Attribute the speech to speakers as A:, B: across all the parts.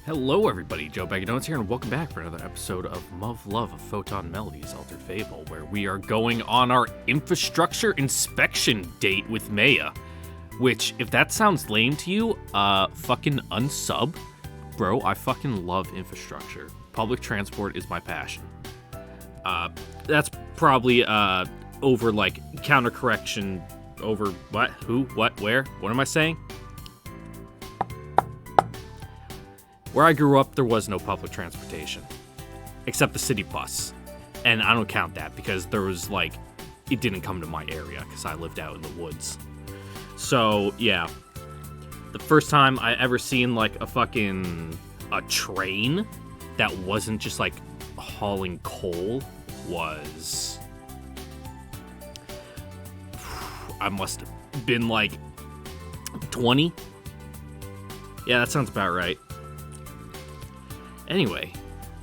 A: Hello everybody, Joe Bag of Donuts here, and welcome back for another episode of MUV Love of Photonmelodies Altered Fable, where we are going on our infrastructure inspection date with Meiya. Which, if that sounds lame to you, fucking unsub. Bro, I fucking love infrastructure. Public transport is my passion. That's probably, over, like, counter-correction over what, who, what, where? What am I saying? Where I grew up, there was no public transportation, except the city bus. And I don't count that because there was, like, it didn't come to my area because I lived out in the woods. So, yeah. The first time I ever seen, like, a train that wasn't just, like, hauling coal was... I must have been, like, 20? Yeah, that sounds about right. Anyway,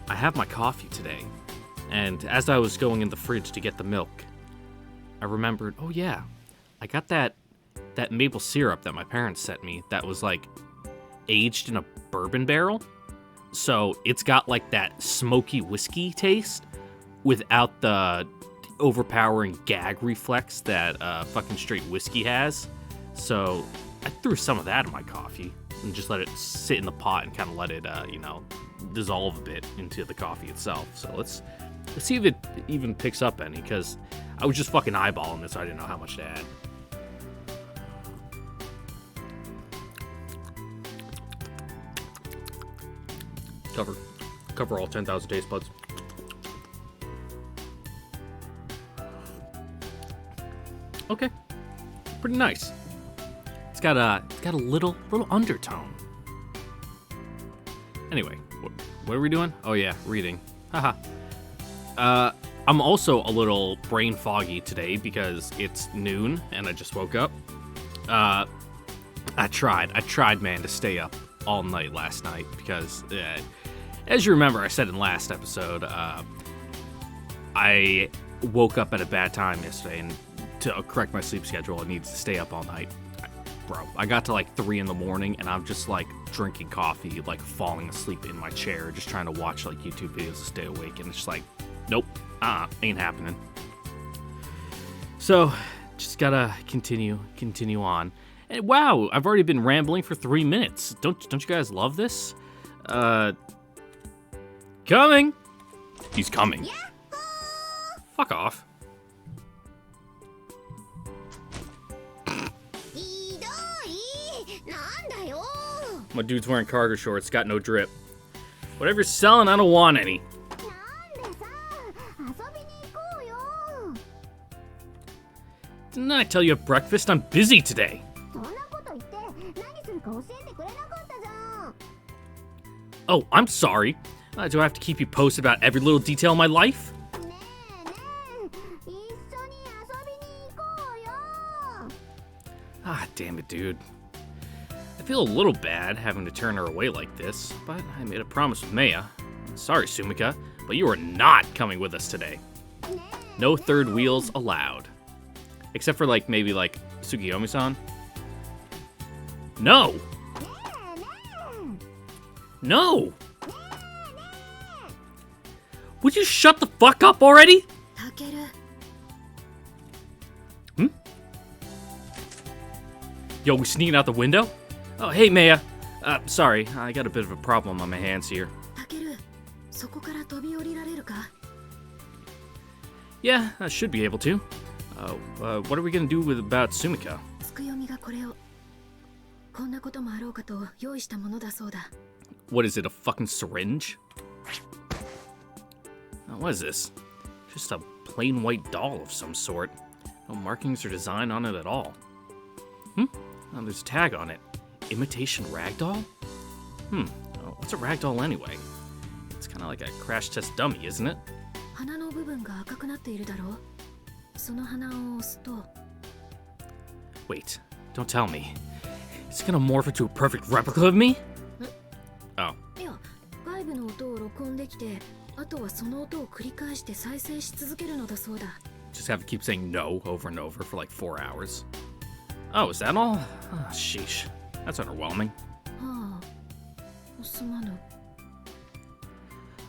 A: I have my coffee today, and as I was going in the fridge to get the milk, I remembered, oh yeah, I got that maple syrup that my parents sent me that was, like, aged in a bourbon barrel. So it's got, like, that smoky whiskey taste without the overpowering gag reflex that fucking straight whiskey has. So I threw some of that in my coffee and just let it sit in the pot and kind of let it, dissolve a bit into the coffee itself. So let's see if it even picks up any, because I was just fucking eyeballing this, so I didn't know how much to add. Cover all 10,000 taste buds. Okay, pretty nice. It's got a little undertone. Anyway, what are we doing? Oh yeah, reading. Haha. I'm also a little brain foggy today because it's noon and I just woke up. I tried, man, to stay up all night last night because, as you remember, I said in last episode, I woke up at a bad time yesterday, and to correct my sleep schedule, I needed to stay up all night. Bro, I got to like 3 in the morning and I'm just like drinking coffee, like falling asleep in my chair, just trying to watch like YouTube videos to stay awake, and it's just like, nope, ain't happening. So, just gotta continue on. And wow, I've already been rambling for 3 minutes. Don't you guys love this? Coming! He's coming. Fuck off. My dude's wearing cargo shorts, got no drip. Whatever you're selling, I don't want any. Didn't I tell you at breakfast? I'm busy today. Oh, I'm sorry. Do I have to keep you posted about every little detail of my life? Ah, damn it, dude. I feel a little bad having to turn her away like this, but I made a promise with Meiya. Sorry, Sumika, but you are not coming with us today. No third wheels allowed. Except for, like, maybe, like, Tsukiyomi-san. No! No! Would you shut the fuck up already? Hmm? Yo, we sneaking out the window? Oh, hey, Meiya. Sorry, I got a bit of a problem on my hands here. Yeah, I should be able to. What are we gonna do about Sumika? What is it, a fucking syringe? What is this? Just a plain white doll of some sort. No markings or design on it at all. Oh, there's a tag on it. Imitation ragdoll? Oh, what's a ragdoll anyway? It's kind of like a crash test dummy, isn't it? Wait, don't tell me. It's gonna morph into a perfect replica of me? Oh. Just have to keep saying no over and over for like 4 hours. Oh, is that all? Oh, sheesh. That's underwhelming.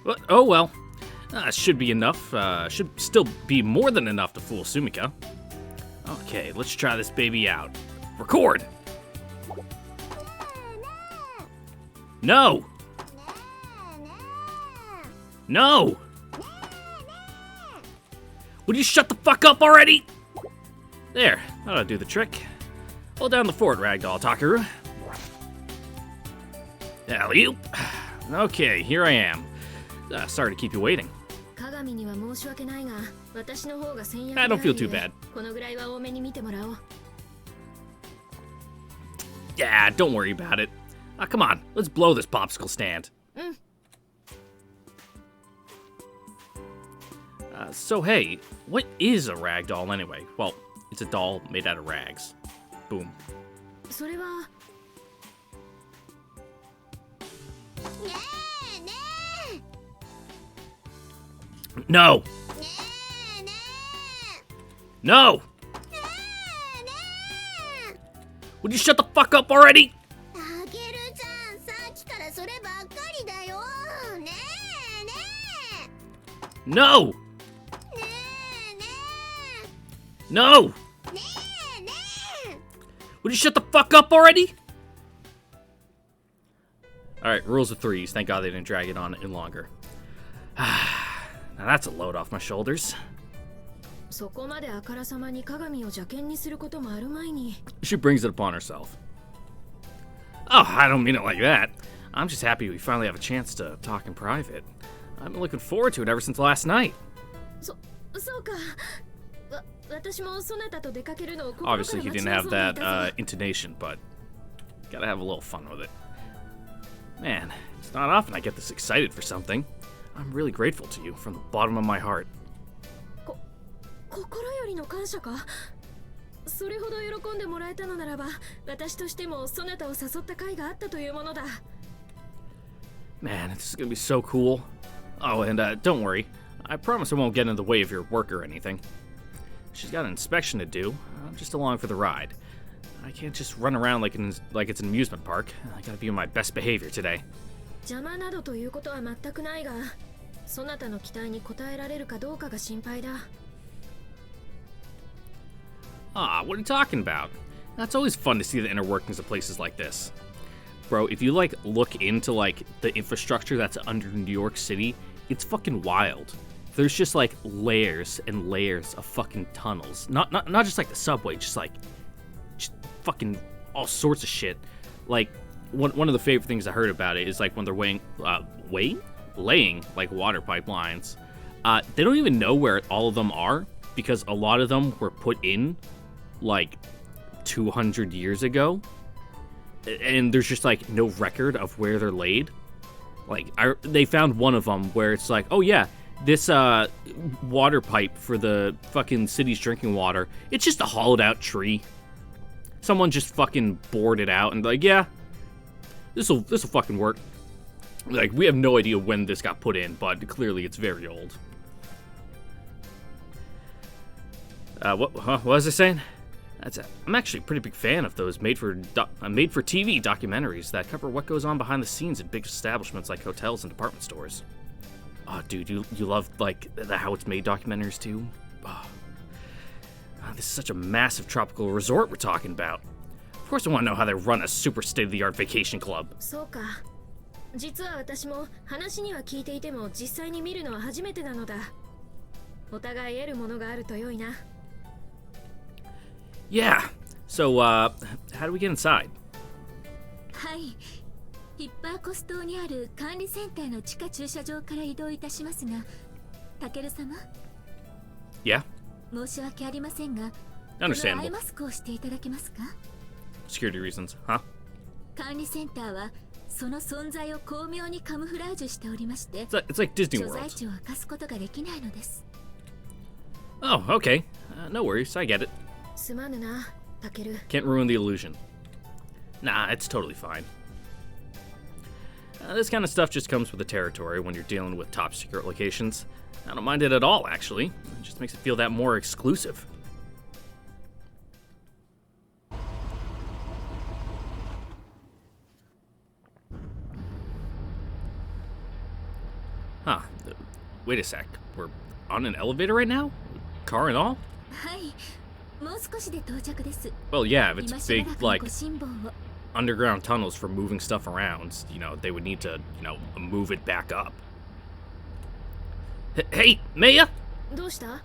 A: But, oh well. Should be enough. Should still be more than enough to fool Sumika. Okay, let's try this baby out. Record! No! No! Would you shut the fuck up already? There, that'll do the trick. Hold down the fort, Ragdoll Takaru. LUV. Okay, here I am. Sorry to keep you waiting. I don't feel too bad. Yeah, don't worry about it. Come on, let's blow this popsicle stand. So hey, what is a rag doll anyway? Well, it's a doll made out of rags. Boom. No! No! Would you shut the fuck up already? No! No! Would you shut the fuck up already? Alright, rules of threes. Thank God they didn't drag it on any longer. Now that's a load off my shoulders. She brings it upon herself. Oh, I don't mean it like that. I'm just happy we finally have a chance to talk in private. I've been looking forward to it ever since last night. Obviously, he didn't have that intonation, but gotta have a little fun with it. Man, it's not often I get this excited for something. I'm really grateful to you from the bottom of my heart. Man, this is gonna be so cool. Oh, and don't worry. I promise I won't get in the way of your work or anything. She's got an inspection to do. I'm just along for the ride. I can't just run around like it's an amusement park. I gotta be on my best behavior today. Ah, what are you talking about? That's always fun to see the inner workings of places like this. Bro, if you look into the infrastructure that's under New York City, it's fucking wild. There's just layers and layers of fucking tunnels. Not just the subway, just fucking all sorts of shit. One of the favorite things I heard about it is when they're laying water pipelines. They don't even know where all of them are because a lot of them were put in 200 years ago, and there's just no record of where they're laid. They found one of them where it's oh yeah, this water pipe for the fucking city's drinking water, it's just a hollowed out tree. Someone just fucking bored it out and yeah, this'll fucking work. We have no idea when this got put in, but clearly it's very old. What was I saying? I'm actually a pretty big fan of those made for TV documentaries that cover what goes on behind the scenes in big establishments like hotels and department stores. Oh, dude, you love the how it's made documentaries too? Oh. This is such a massive tropical resort we're talking about. Of course I want to know how they run a super state-of-the-art vacation club. Yeah. So, how do we get inside? Yeah? Understandable. Security reasons, huh? It's like Disney World. Oh, okay. No worries, I get it. Can't ruin the illusion. Nah, it's totally fine. This kind of stuff just comes with the territory when you're dealing with top secret locations. I don't mind it at all, actually. It just makes it feel that more exclusive. Huh. Wait a sec. We're on an elevator right now? Car and all?
B: はい、もう少しで到着です。
A: Well, yeah, if
B: 今
A: it's
B: しば
A: big,
B: らくの
A: like,
B: ご辛抱を。
A: underground tunnels for moving stuff around, you know, they would need to, you know, move it back up. Hey, Meiya!
B: どうした？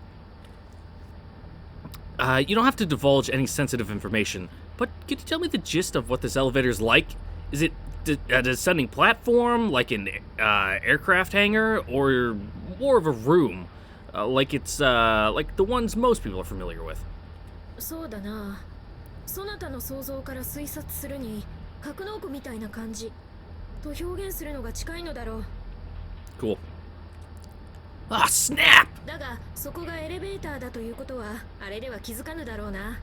A: You don't have to divulge any sensitive information, but could you tell me the gist of what this elevator is like? Is it a descending platform, like an aircraft hangar, or more of a room, like it's like the ones most people are familiar with?
B: そうだな。そなたの想像から推察するに、格納庫みたいな感じと表現するのが近いのだろう。
A: Cool. Ah, snap!
B: だが、そこがエレベーターだということは、あれでは気づかぬだろうな。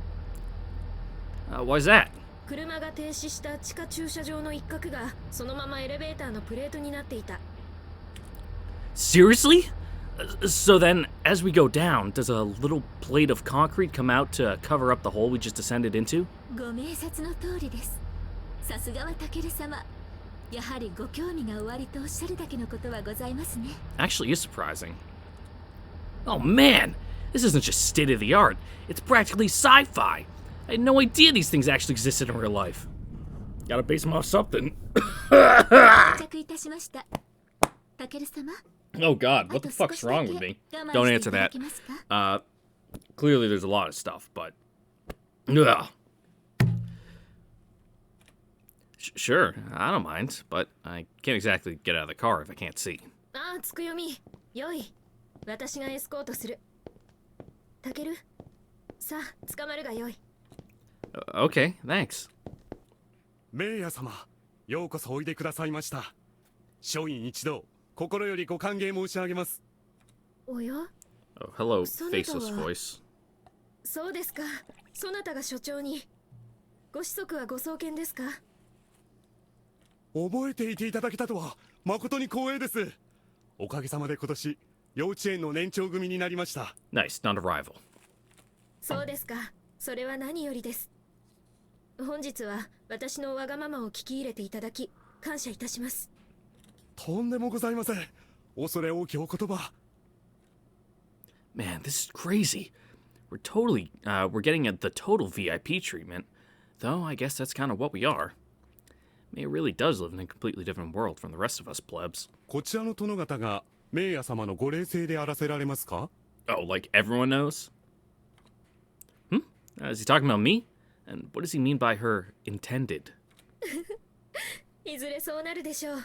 A: Why's that?
B: 車が停止した地下駐車場の一角が、そのままエレベーターのプレートになっていた。
A: Seriously? So then, as we go down, does a little plate of concrete come out to cover up the hole we just descended into?
B: ご明察の通りです。さすがはタケル様。やはりご興味がおありとおっしゃるだけのことはございますね。
A: Actually, is surprising. Oh man, this isn't just state of the art. It's practically sci-fi. I had no idea these things actually existed in real life. Gotta base them off something.
B: 到着いたしました。タケル様。
A: Oh god, what the fuck's wrong with me? Don't answer that. Clearly there's a lot of stuff, but... Ugh. Sure, I don't mind, but I can't exactly get out of the car if I can't see.
B: ああ、つくよみ。よい。私がエスコートする。タケル、さあ、捕まるがよい。
A: Okay, thanks.
C: メイヤ様、ようこそおいでくださいました。署員一同、心よりご歓迎申し上げます。
B: おや？
A: Oh, hello, faceless voice.
B: そうですか。そなたが所長に。ご子息はご送検ですか？
C: 覚えていていただけたとは誠に光栄です。おかげさまで今年幼稚園の年長組になりました。
A: Nice, non-arrival.
B: そうですか。それは何よりです。本日は私のわがままを聞き入れていただき感謝いたします。
C: とんでもございません。恐れ多きお言葉。
A: Man, this is crazy. We're totally, we're getting the total VIP treatment. Though, I guess that's kind of what we are. Meiya really does live in a completely different world from the rest of us plebs.
C: こちらの殿方がメイヤ様のご霊性であらせられますか？
A: Oh, like everyone knows? Is he talking about me? And what does he mean by her intended?
B: いずれそうなるでしょう。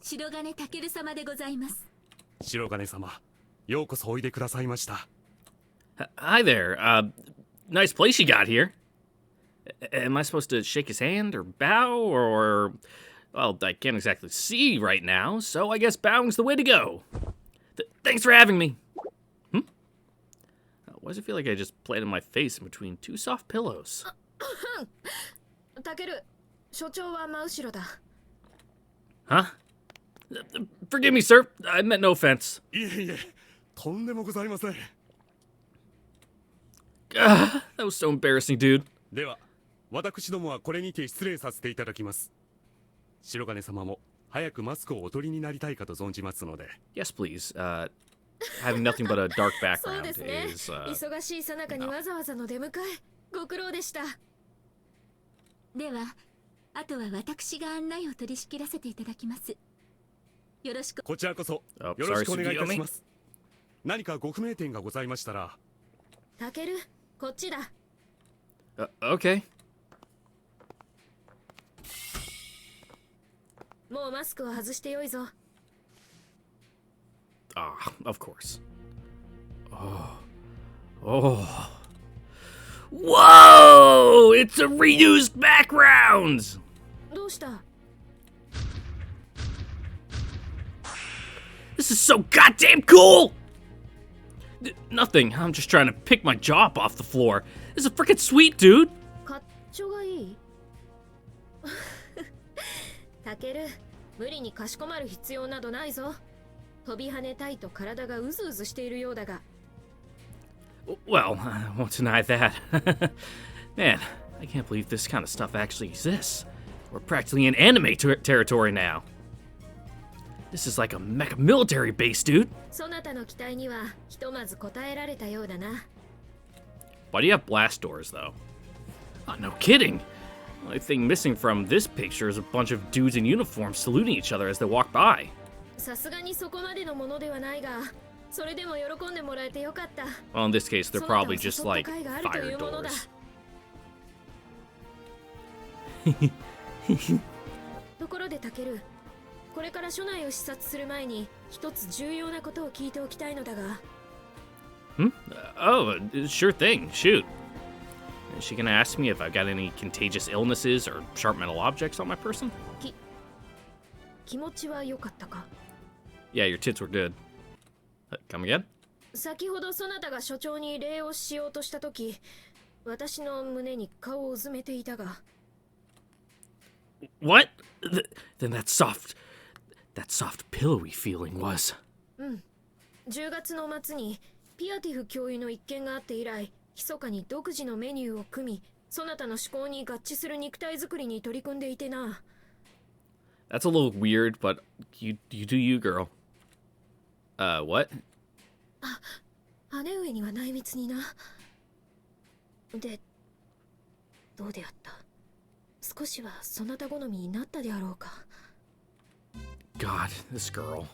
B: 白金タケル様でございます。
C: 白金様、ようこそおいでくださいました。
A: Hi there. Nice place you got here. Am I supposed to shake his hand or bow or... Well, I can't exactly see right now, so I guess bowing's the way to go. Thanks for having me. Why does it feel like I just planted my face in between two soft pillows?
B: タケル、所長は真後ろだ。
A: Huh? Forgive me, sir. I meant no offense.
C: いえいえ、とんでもございません。
A: That was so embarrassing, dude.
C: では、私どもはこれにて失礼させていただきます。白金様も早くマスクをお取りになりたいかと存じますので。
A: Yes, please. Having nothing but a dark
B: そう
A: background
B: ですね。
A: is...
B: 忙しいさなかにわざわざの出迎え、ご苦労でした。では、あとは私が案内を取り仕切らせていただきます。よろしく。
C: こちらこそ
A: Oh,
C: よろしくお願いいた
A: sorry,
C: します。何かご不明点がございましたら。
B: タケル、こっちだ。
A: Okay.
B: もうマスクを外してよいぞ。
A: Ah, of course. Oh. Whoa! It's a reused background!
B: どうした？
A: This is so goddamn cool! Nothing. I'm just trying to pick my jaw up off the floor. This is freaking sweet, dude!
B: かっちょがいい。タケル、無理にかしこまる必要などないぞ。飛び跳ねたいと体がうずうずしているようだが。
A: Well, I won't deny that. Man, I can't believe this kind of stuff actually exists. We're practically in anime territory now. This is like a mecha military base, dude.
B: そなたの期待にはひとまず応えられたようだな。
A: Why do you have blast doors, though? Oh, no kidding. The only thing missing from this picture is a bunch of dudes in uniforms saluting each other as they walk by.
B: さすがにそこまでのものではないが、それでも喜んでもらえてよかった。
A: Well, in this case, they're probably just like fire doors.
B: ところでタケル、これから署内を視察する前に一つ重要なことを聞いておきたいのだが。
A: Hmm? Oh, sure thing. Shoot. Is she gonna ask me if I've got any contagious illnesses or sharp metal objects on my person?
B: 気持ちは良かったか？
A: Yeah, your tits were good. Come again?
B: 先ほどそなたが所長に礼をしようとしたとき、私の胸に顔をうずめていたが。
A: What? Then that soft pillowy feeling was.
B: 10月の末にピアティフ教諭の一件があって以来、密かに独自のメニューを組み、そなたの思考に合致する肉体作りに取り組んでいてな。
A: That's a little weird, but you do you, girl. What?
B: 姉上には内密にな。で、どうであった？少しはそなた好みになったであろうか。
A: God, this girl.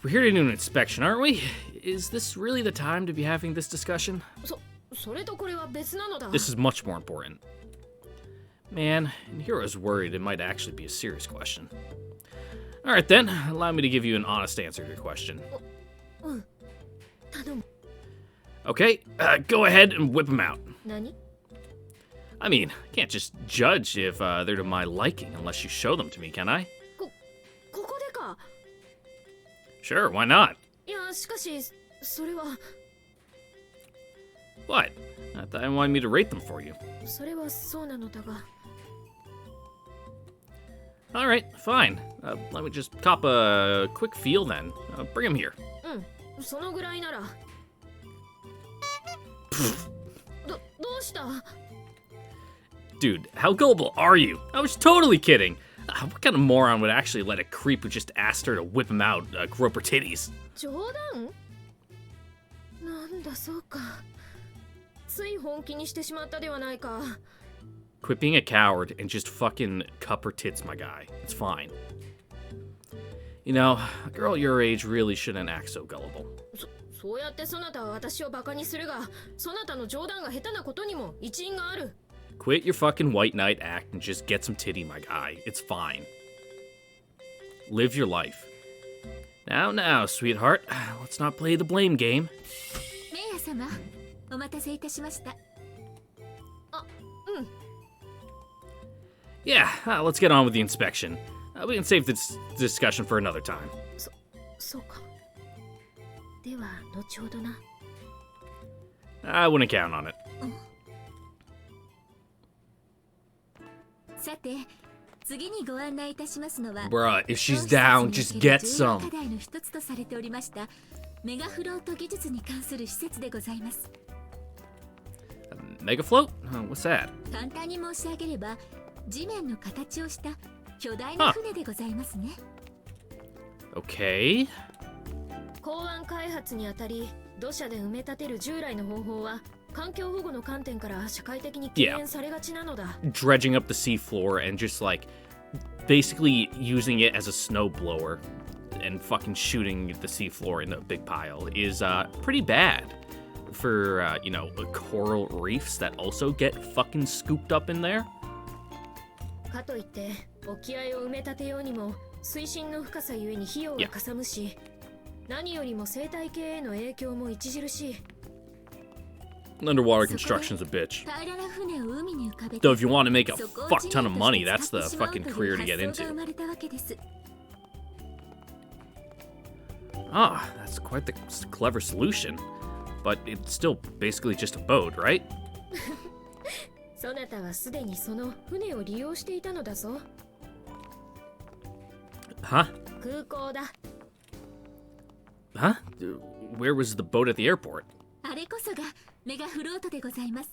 A: We're here to do an inspection, aren't we? Is this really the time to be having this discussion?
B: それとこれは別なのだ。
A: This is much more important. Man, and here I was worried it might actually be a serious question. Alright then, allow me to give you an honest answer to your question.
B: 頼む。
A: Okay, go ahead and whip them out.
B: 何？
A: I mean, I can't just judge if they're to my liking unless you show them to me, can I?
B: ここでか。
A: Sure, why not?
B: いや、しかし、それは。
A: What? I thought you wanted me to rate them for you.
B: それはそうなのだが。
A: Alright, fine. Let me just cop a quick feel then. Bring him here.
B: そのぐらいなら。どうした？
A: Dude, how gullible are you? I was totally kidding. What kind of moron would actually let a creep who just asked her to whip him out grope her titties?
B: 冗談？なんだそうか。つい本気にしてしまったではないか。
A: Quit being a coward and just fucking cup her tits, my guy. It's fine. You know, a girl your age really shouldn't act so gullible.
B: そうやってそなたは私をバカにするが、そなたの冗談が下手なことにも一因がある。
A: Quit your fucking white knight act and just get some titty, my guy. It's fine. Live your life. Now, sweetheart. Let's not play the blame game.
B: メイヤ様、お待たせいたしました。
A: Yeah, let's get on with the inspection. We can save this discussion for another time.
B: そうか。では、後ほどな。
A: I wouldn't count on it.
B: さて、次にご案内いたしますのは、
A: Bruh, if she's down, just get some.
B: 課題の一つとされておりましたメガフロート技術に関する施設でございます。
A: Mega float? What's that?
B: 簡単に申し上げれば、地面の形をした巨大な船でございますね。
A: Okay.
B: 港湾開発にあたり、土砂で埋め立てる従来の方法は環境保護の観点から社会的に敬遠されがちなのだ。
A: Dredging up the seafloor and just like basically using it as a snow blower and fucking shooting the seafloor in a big pile is pretty bad for coral reefs that also get fucking scooped up in there.
B: かといって沖合を埋め立てようにも水深の深さゆえに費用がかさむし、何よりも生態系への影響も著しい。
A: Underwater construction's a bitch. Though if you want to make a fuck ton of money, that's the fucking career to get into. Ah, that's quite the clever solution. But it's still basically just a boat, right?
B: そなたはすでにその船を利用していたのだぞ。
A: Huh?
B: 空港だ。
A: Huh? Where was the boat at the airport?
B: あれこそがメガフロートでございます。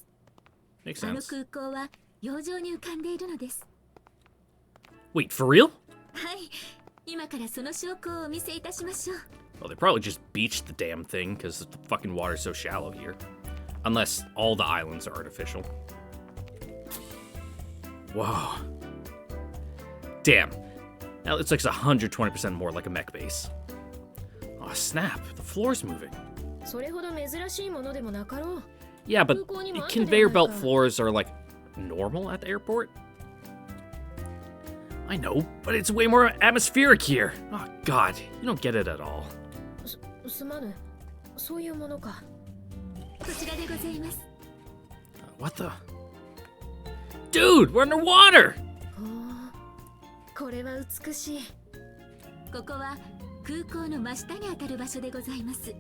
A: Makes
B: あの
A: sense.
B: 空港は洋上に浮かんでいるのです。
A: Wait, for real?
B: はい、今からその証拠をお見せいたしましょう。
A: Well, they probably just beached the damn thing because the fucking water's so shallow here. Unless all the islands are artificial. Whoa. Damn. Now it looks like it's 120% more like a mech base. Oh, snap. The floor's moving.
B: それほど珍しいものでもなかろう。
A: Yeah, but conveyor belt floors are like normal at the airport? I know, but it's way more atmospheric here. Oh, God. You don't get it at all.
B: すまぬ。そういうものか。こちらでございます。
A: What the? Dude, we're underwater!
B: これは美しい。ここは空港の真下にあたる場所でございます。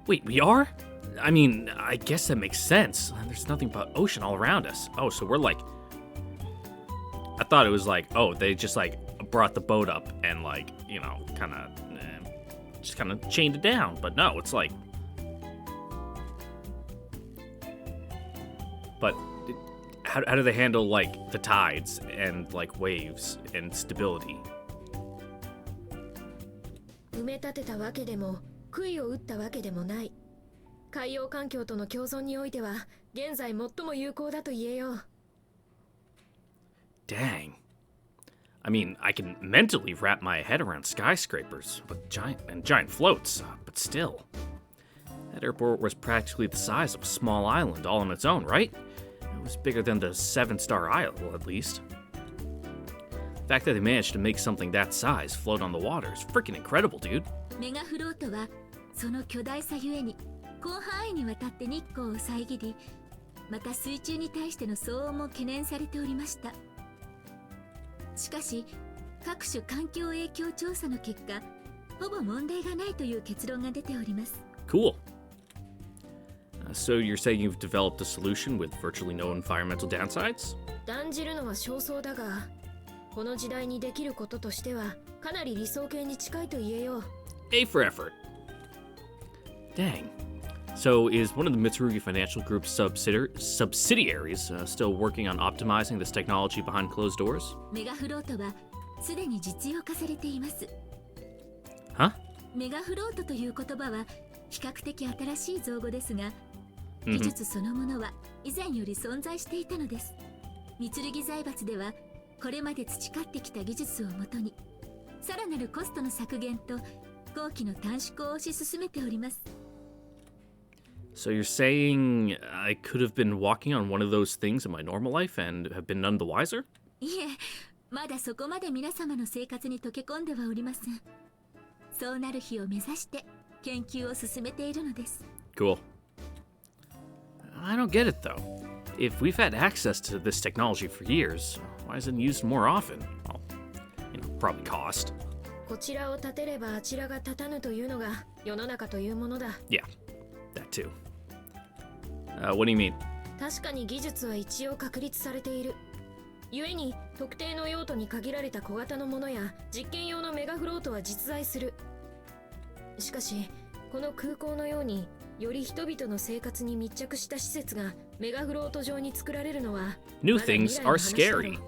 A: Wait, we are? I mean, I guess that makes sense. There's nothing but ocean all around us. Oh, so we're like... I thought it was like, oh, they just like brought the boat up and like, you know, just kind of chained it down. But no, it's like... But how do they handle like the tides and like waves and stability?
B: 埋め立てたわけでも杭を打ったわけでもない。海洋環境との共存においては現在最も有効だと言えよう。
A: Dang. I mean, I can mentally wrap my head around skyscrapers with giant floats, but still. That airport was practically the size of a small island all on its own, right? It was bigger than the 7-star Isle, at least. The fact that they managed to make something that size float on the water is freaking incredible, dude.
B: メガフロートはその巨大さゆえに広範囲にわたって日光を遮り、また水中に対しての騒音も懸念されておりました。しかし各種環境影響調査の結果、ほぼ問題がないという結論が出ております。
A: Cool. So you're saying you've developed a solution with virtually no environmental downsides?
B: 断じるのは少々だが、この時代にできることとしてはかなり理想形に近いと言えよう。
A: A for effort. Dang. So is one of the Mitsurugi Financial Group's subsidiaries still working on optimizing this technology behind closed doors?
B: メガフロートはすでに実用化されています。
A: Huh?
B: メガフロートという言葉は比較的新しい造語ですが、技術そのものは以前より存在していたのです。三剣財閥ではこれまで培ってきた技術をもとに、さらなるコストの削減と工期の短縮を推し進めております。
A: So you're saying I could have been walking on one of those things in my normal life and have been none the wiser?
B: いえ、まだそこまで皆様の生活に溶け込んではおりません。そうなる日を目指して研究を進めているのです。
A: Cool. I don't get it though. If we've had access to this technology for years, why isn't it used more often? Well, probably cost.
B: こちらを立てればあちらが立たぬというのが世の中というものだ。
A: Yeah, that too. What do you mean?
B: 確かに技術は一応確立されている。故に特定の用途に限られた小型のものや実験用のメガフロートは実在する。しかしこの空港のようにより人々の生活に密着した施設がメガフロート上に作られるのは
A: New things are scary.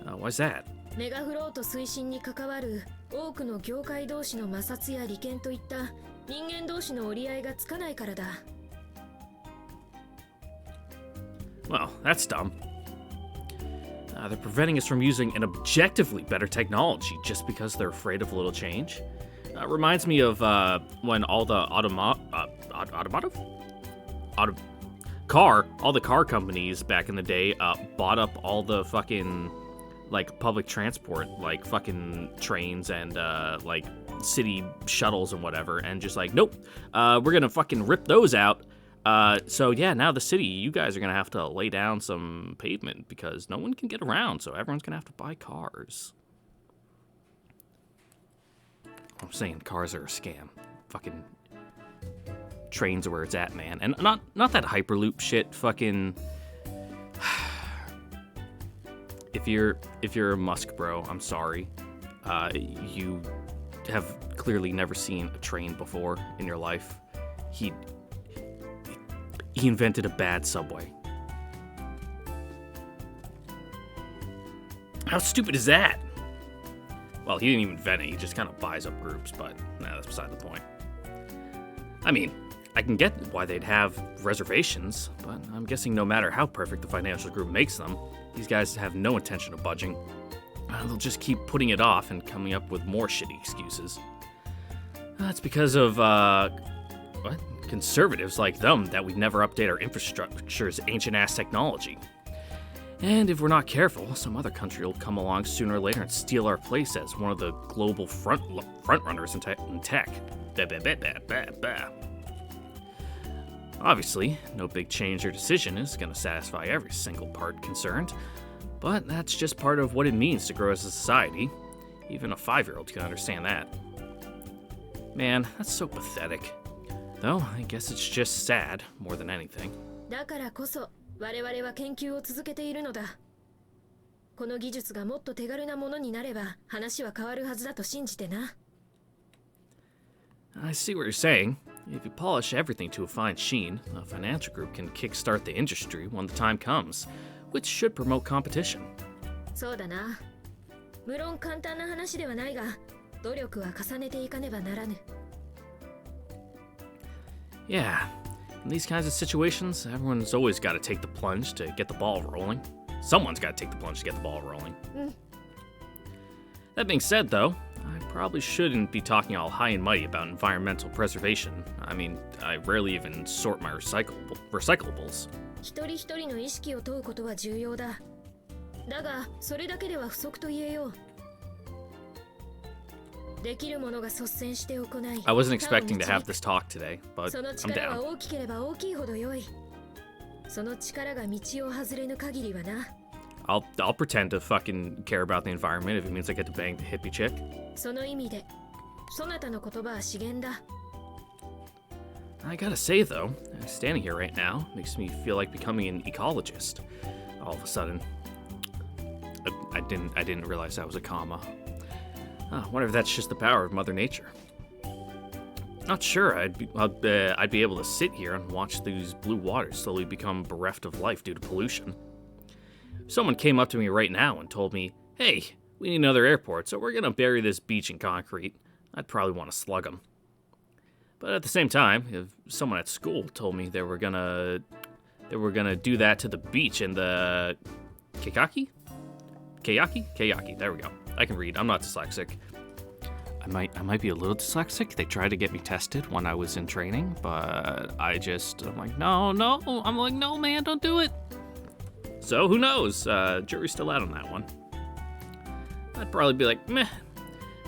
A: Why's that?
B: メガフロート推進に関わる多くの業界同士の摩擦や利権といった人間同士の折り合いがつかないからだ。
A: Well, that's dumb. They're preventing us from using an objectively better technology just because they're afraid of a little change. Reminds me of when all the car companies back in the day bought up all the fucking like public transport, like fucking trains and like city shuttles and whatever, and just like, nope, we're gonna fucking rip those out. So yeah, now the city, you guys are gonna have to lay down some pavement because no one can get around, so everyone's gonna have to buy cars. I'm saying cars are a scam. Fucking trains are where it's at, man. And not that Hyperloop shit, fucking... If you're a Musk bro, I'm sorry. You have clearly never seen a train before in your life. He invented a bad subway. How stupid is that? Well, he didn't even invent it, he just kind of buys up groups, but nah, that's beside the point. I mean, I can get why they'd have reservations, but I'm guessing no matter how perfect the financial group makes them, these guys have no intention of budging. They'll just keep putting it off and coming up with more shitty excuses. That's because of, conservatives like them that we never update our infrastructure's ancient-ass technology. And if we're not careful, some other country will come along sooner or later and steal our place as one of the global frontrunners in tech. Obviously, no big change or decision is going to satisfy every single part concerned, but that's just part of what it means to grow as a society. Even a 5-year-old can understand that. Man, that's so pathetic. Though, I guess it's just sad, more than anything.
B: だからこそ我々は研究を続けているのだ。この技術がもっと手軽なものになれば話は変わるはずだと信じてな。
A: I see what you're saying. If you polish everything to a fine sheen, a financial group can kickstart the industry when the time comes, which should promote competition.
B: そうだな。無論簡単な話ではないが、努力は重ねていかねばならぬ。
A: Yeah, in these kinds of situations, everyone's always got to take the plunge to get the ball rolling. Someone's got to take the plunge to get the ball rolling. That being said, though, I probably shouldn't be talking all high and mighty about environmental preservation. I mean, I rarely even sort my recyclables.
B: 一人一人の意識を問うことは重要だ。だが、それだけでは不足と言えよう。できるものが率先して行い。
A: I wasn't expecting to have this talk today, but
B: その
A: I'm
B: 力は
A: down.
B: 大きければ大きいほど良い。その力が道を外れぬ限りはな。
A: I'll pretend to fucking care about the environment if it means I get to bang the hippie chick.
B: その意味で、そなたの言葉は資源だ。
A: I gotta say though, standing here right now makes me feel like becoming an ecologist. All of a sudden, I didn't realize that was a comma. Wonder if that's just the power of Mother Nature. Not sure I'd be able to sit here and watch these blue waters slowly become bereft of life due to pollution. If someone came up to me right now and told me, "Hey, we need another airport, so we're gonna bury this beach in concrete," I'd probably want to slug them. But at the same time, if someone at school told me they were gonna do that to the beach in the Kayaki? There we go. I can read. I'm not dyslexic. I might be a little dyslexic. They tried to get me tested when I was in training, but I'm like, no. I'm like, no, man, don't do it. So who knows? Jury's still out on that one. I'd probably be like, meh.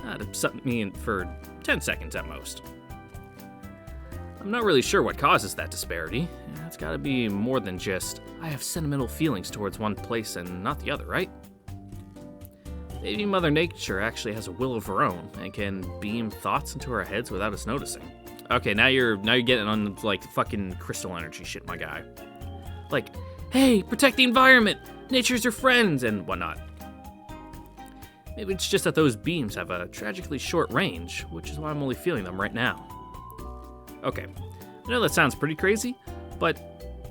A: That'd upset me for 10 seconds at most. I'm not really sure what causes that disparity. It's gotta be more than just, I have sentimental feelings towards one place and not the other, right? Maybe Mother Nature actually has a will of her own and can beam thoughts into our heads without us noticing. Okay, now you're getting on like fucking crystal energy shit, my guy. Like, hey, protect the environment! Nature's your friends! And whatnot. Maybe it's just that those beams have a tragically short range, which is why I'm only feeling them right now. Okay, I know that sounds pretty crazy, but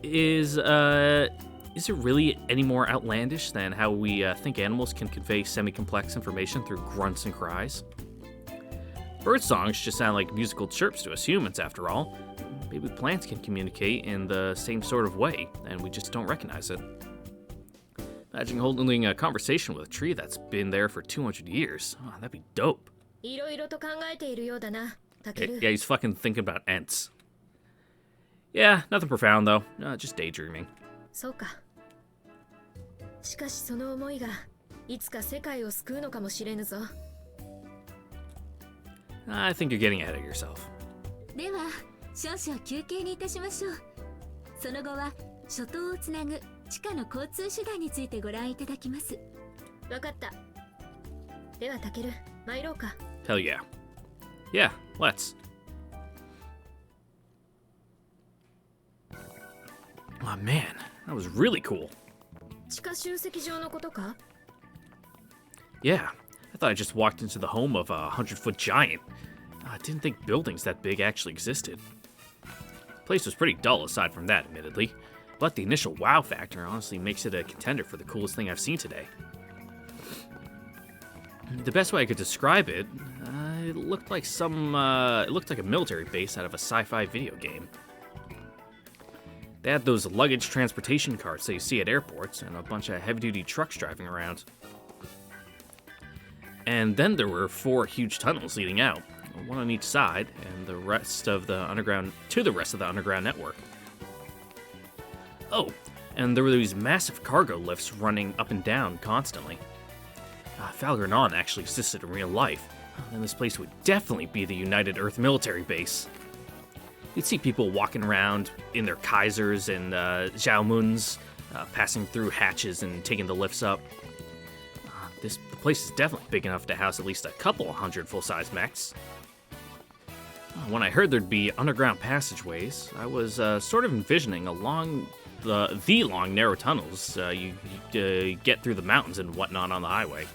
A: is it really any more outlandish than how we think animals can convey semi-complex information through grunts and cries? Bird songs just sound like musical chirps to us humans, after all. Maybe plants can communicate in the same sort of way, and we just don't recognize it. Imagine holding a conversation with a tree that's been there for 200 years. Oh, that'd be dope.
B: いろいろと考えているようだな、タケル。
A: Yeah, he's fucking thinking about ants. Yeah, nothing profound though. Just daydreaming.
B: そうか。しかしその思いがいつか世界を救うのかもしれぬぞ。
A: I think you're getting ahead of yourself.
B: では、少々休憩にいたしましょう。その後は諸島をつなぐ地下の交通手段についてご覧いただきます。わかった。ではタケル、参ろうか。
A: Hell yeah. Yeah, let's. Oh man, that was really cool.
B: 地下集積場のことか?
A: Yeah, I thought I just walked into the home of a 100-foot giant. I didn't think buildings that big actually existed. The place was pretty dull aside from that, admittedly, but the initial wow factor honestly makes it a contender for the coolest thing I've seen today. the best way I could describe it, it looked like it looked like a military base out of a sci-fi video game. They had those luggage transportation carts that you see at airports, and a bunch of heavy-duty trucks driving around. And then there were 4 huge tunnels leading out, one on each side, and the rest of the underground network. Oh, and there were these massive cargo lifts running up and down constantly. Falgernon actually existed in real life, and this place would definitely be the United Earth military base. You'd see people walking around in their Kaisers and Xiaomuns, passing through hatches and taking the lifts up. The place is definitely big enough to house at least a couple hundred full-size mechs. When I heard there'd be underground passageways, I was sort of envisioning along the long, narrow tunnels you get through the mountains and whatnot on the highway.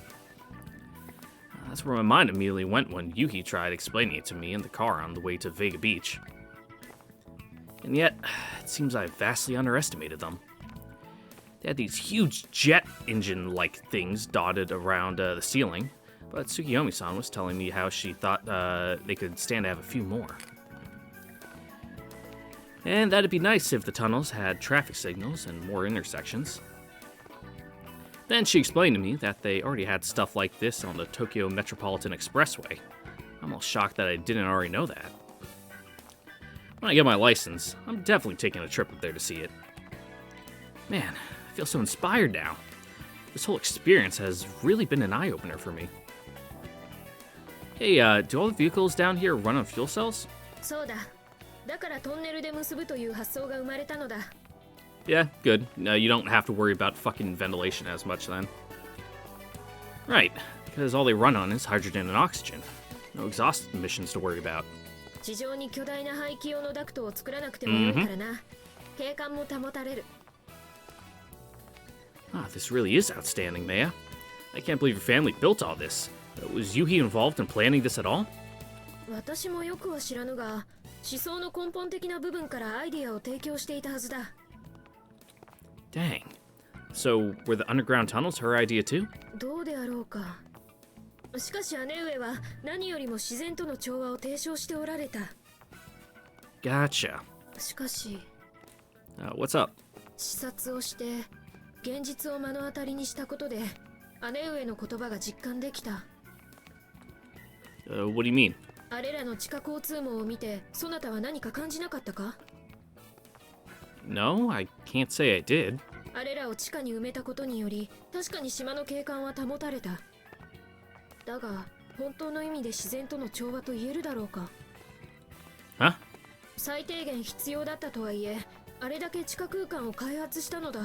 A: That's where my mind immediately went when Yuki tried explaining it to me in the car on the way to Vega Beach. And yet, it seems I vastly underestimated them. They had these huge jet engine-like things dotted around the ceiling, but Tsukiyomi-san was telling me how she thought they could stand to have a few more. And that'd be nice if the tunnels had traffic signals and more intersections. Then she explained to me that they already had stuff like this on the Tokyo Metropolitan Expressway. I'm all shocked that I didn't already know that. When I get my license, I'm definitely taking a trip up there to see it. Man, I feel so inspired now. This whole experience has really been an eye-opener for me. Hey, do all the vehicles down here run on fuel cells?
B: そうだ。だからトンネルで結ぶという発想が生まれたのだ。
A: Yeah, good. You don't have to worry about fucking ventilation as much then. Right, because all they run on is hydrogen and oxygen. No exhaust emissions to worry about.
B: 地上に巨大な排気用のダクトを作らなくてもよいからな。景観も保たれる。
A: This really is outstanding, Meiya. I can't believe your family built all this. Was Yuhi involved in planning this at all?
B: 私もよくは知らぬが、思想の根本的な部分からアイディアを提供していたはずだ。
A: Dang. So, were the underground tunnels her idea too?
B: どうであろうか。しかし姉上は何よりも自然との調和を提唱しておられた。
A: Gotcha.
B: しかし、
A: what's up?
B: 視察をして現実を目の当たりにしたことで姉上の言葉が実感できた。
A: What do you mean?
B: あれらの地下交通網を見てそなたは何か感じなかったか？
A: No, I can't say I did.
B: あれらを地下に埋めたことにより確かに島の景観は保たれた。だが本当の意味で自然との調和と言えるだろうか？
A: Huh?
B: 最低限必要だったとはいえ、あれだけ地下空間を開発したのだ。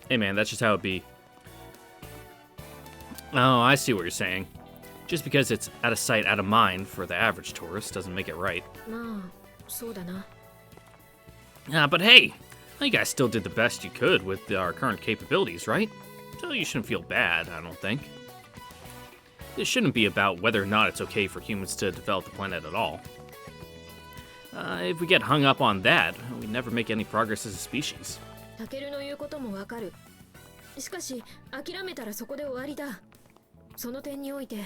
A: Hey man, that's just how it be. Oh, I see what you're saying. Just because it's out of sight, out of mind for the average tourist doesn't make it right.
B: まあ、そうだな。
A: But hey, you guys still did the best you could with our current capabilities, right? So you shouldn't feel bad, I don't think. This shouldn't be about whether or not it's okay for humans to develop the planet at all. If we get hung up on that, we never make any progress as a species.
B: タケルの言うこともわかる。しかし、諦めたらそこで終わりだ。その点において、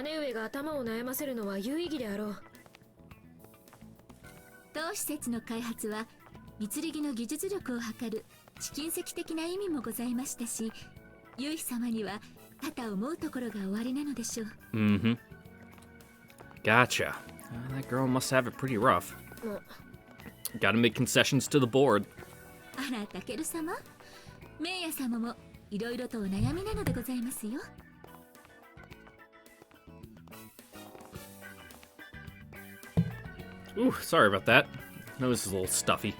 B: 姉上が頭を悩ませるのは有意義であろう。当施設の開発は、御剣の技術力を測る試金石的な意味もございましたし、ユイ様には多々思うところがおありなのでしょう。
A: Mm-hmm. Gotcha. That girl must have it pretty rough. Gotta make concessions to the board.
B: あら、タケル様、メイヤ様もいろいろとお悩みなのでございますよ。
A: Ooh, sorry about that. Nose is a little stuffy.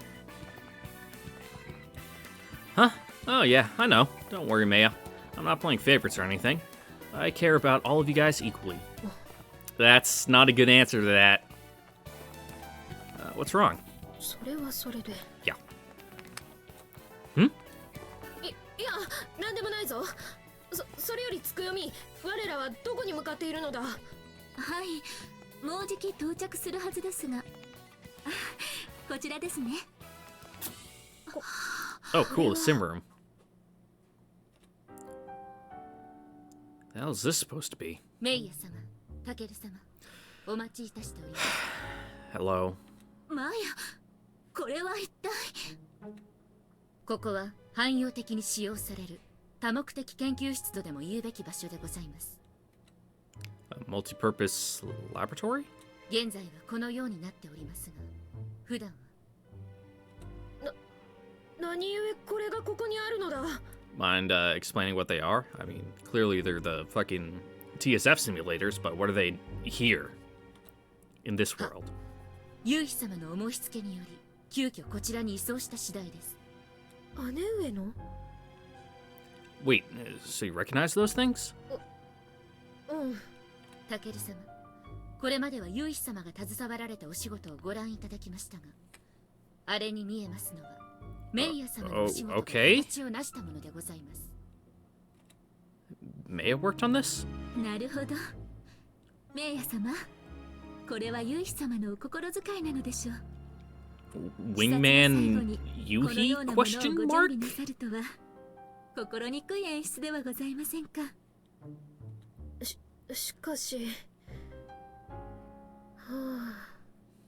A: Huh? Oh yeah, I know. Don't worry, Meiya. I'm not playing favorites or anything. I care about all of you guys equally. That's not a good answer to that. What's wrong?
B: それはそれで。
A: Yeah. Hmm?
B: いや、なんでもないぞ。それよりつくよみ、我らはどこに向かっているのだ？はい、もうじき到着するはずですが。こちらですね。
A: Oh, cool, the sim room. The hell is this supposed to be?
B: メイヤ様、タケル様、お待ちいたしております。
A: Hello.
B: マヤ、これは一体。ここは汎用的に使用される多目的研究室とでも言うべき場所でございます。
A: A multi-purpose laboratory?
B: 現在はこのようになっておりますが、普段は。何故これがここにあるのだ。
A: Mind explaining what they are? I mean, clearly they're the fucking TSF simulators, but what are they here in this world?
B: ユウヒ様のお申し付けにより、急遽こちらに移送した次第です。姉上の
A: Wait, so you recognize those things?
B: タケル様、これまではユウヒ様が携わられたお仕事をご覧いただきましたが、あれに見えますのはメイヤ様のお仕事が形を成したものでございます。
A: Meiya worked on this?
B: なるほど。メイヤ様、これはユウヒ様のお心遣いなのでしょう。
A: Wingman Yuhi?
B: このようなものを
A: Question
B: ご準
A: mark?
B: 備なさるとは心にくい演出ではございませんか。しかし、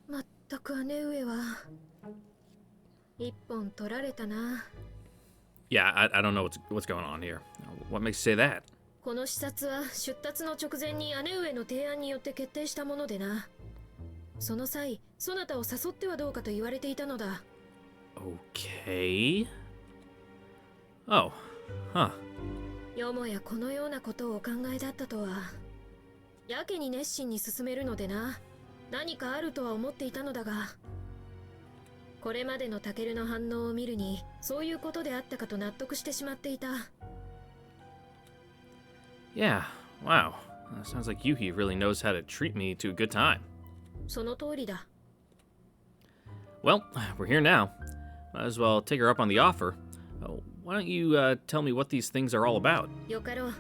B: まったく姉上は一本取られたな。
A: Yeah, I don't know what's going on here. What makes you say that?
B: この視察は出立の直前に姉上の提案によって決定したものでな。その際、そなたを誘ってはどうかと言われていたのだ。
A: Okay. Oh, huh.
B: よもやこのようなことをお考えだったとは。やけに熱心に進めるのでな。何かあるとは思っていたのだが、これまでのタケルの反応を見るに、そういうことであったかと納得してしまっていた。
A: Yeah, wow. Sounds like Yuhi really knows how to treat me to a good time.
B: その通りだ。
A: Well, we're here now. Might as well take her up on the offer. Why don't you tell me what these things are all about?
B: よかろう。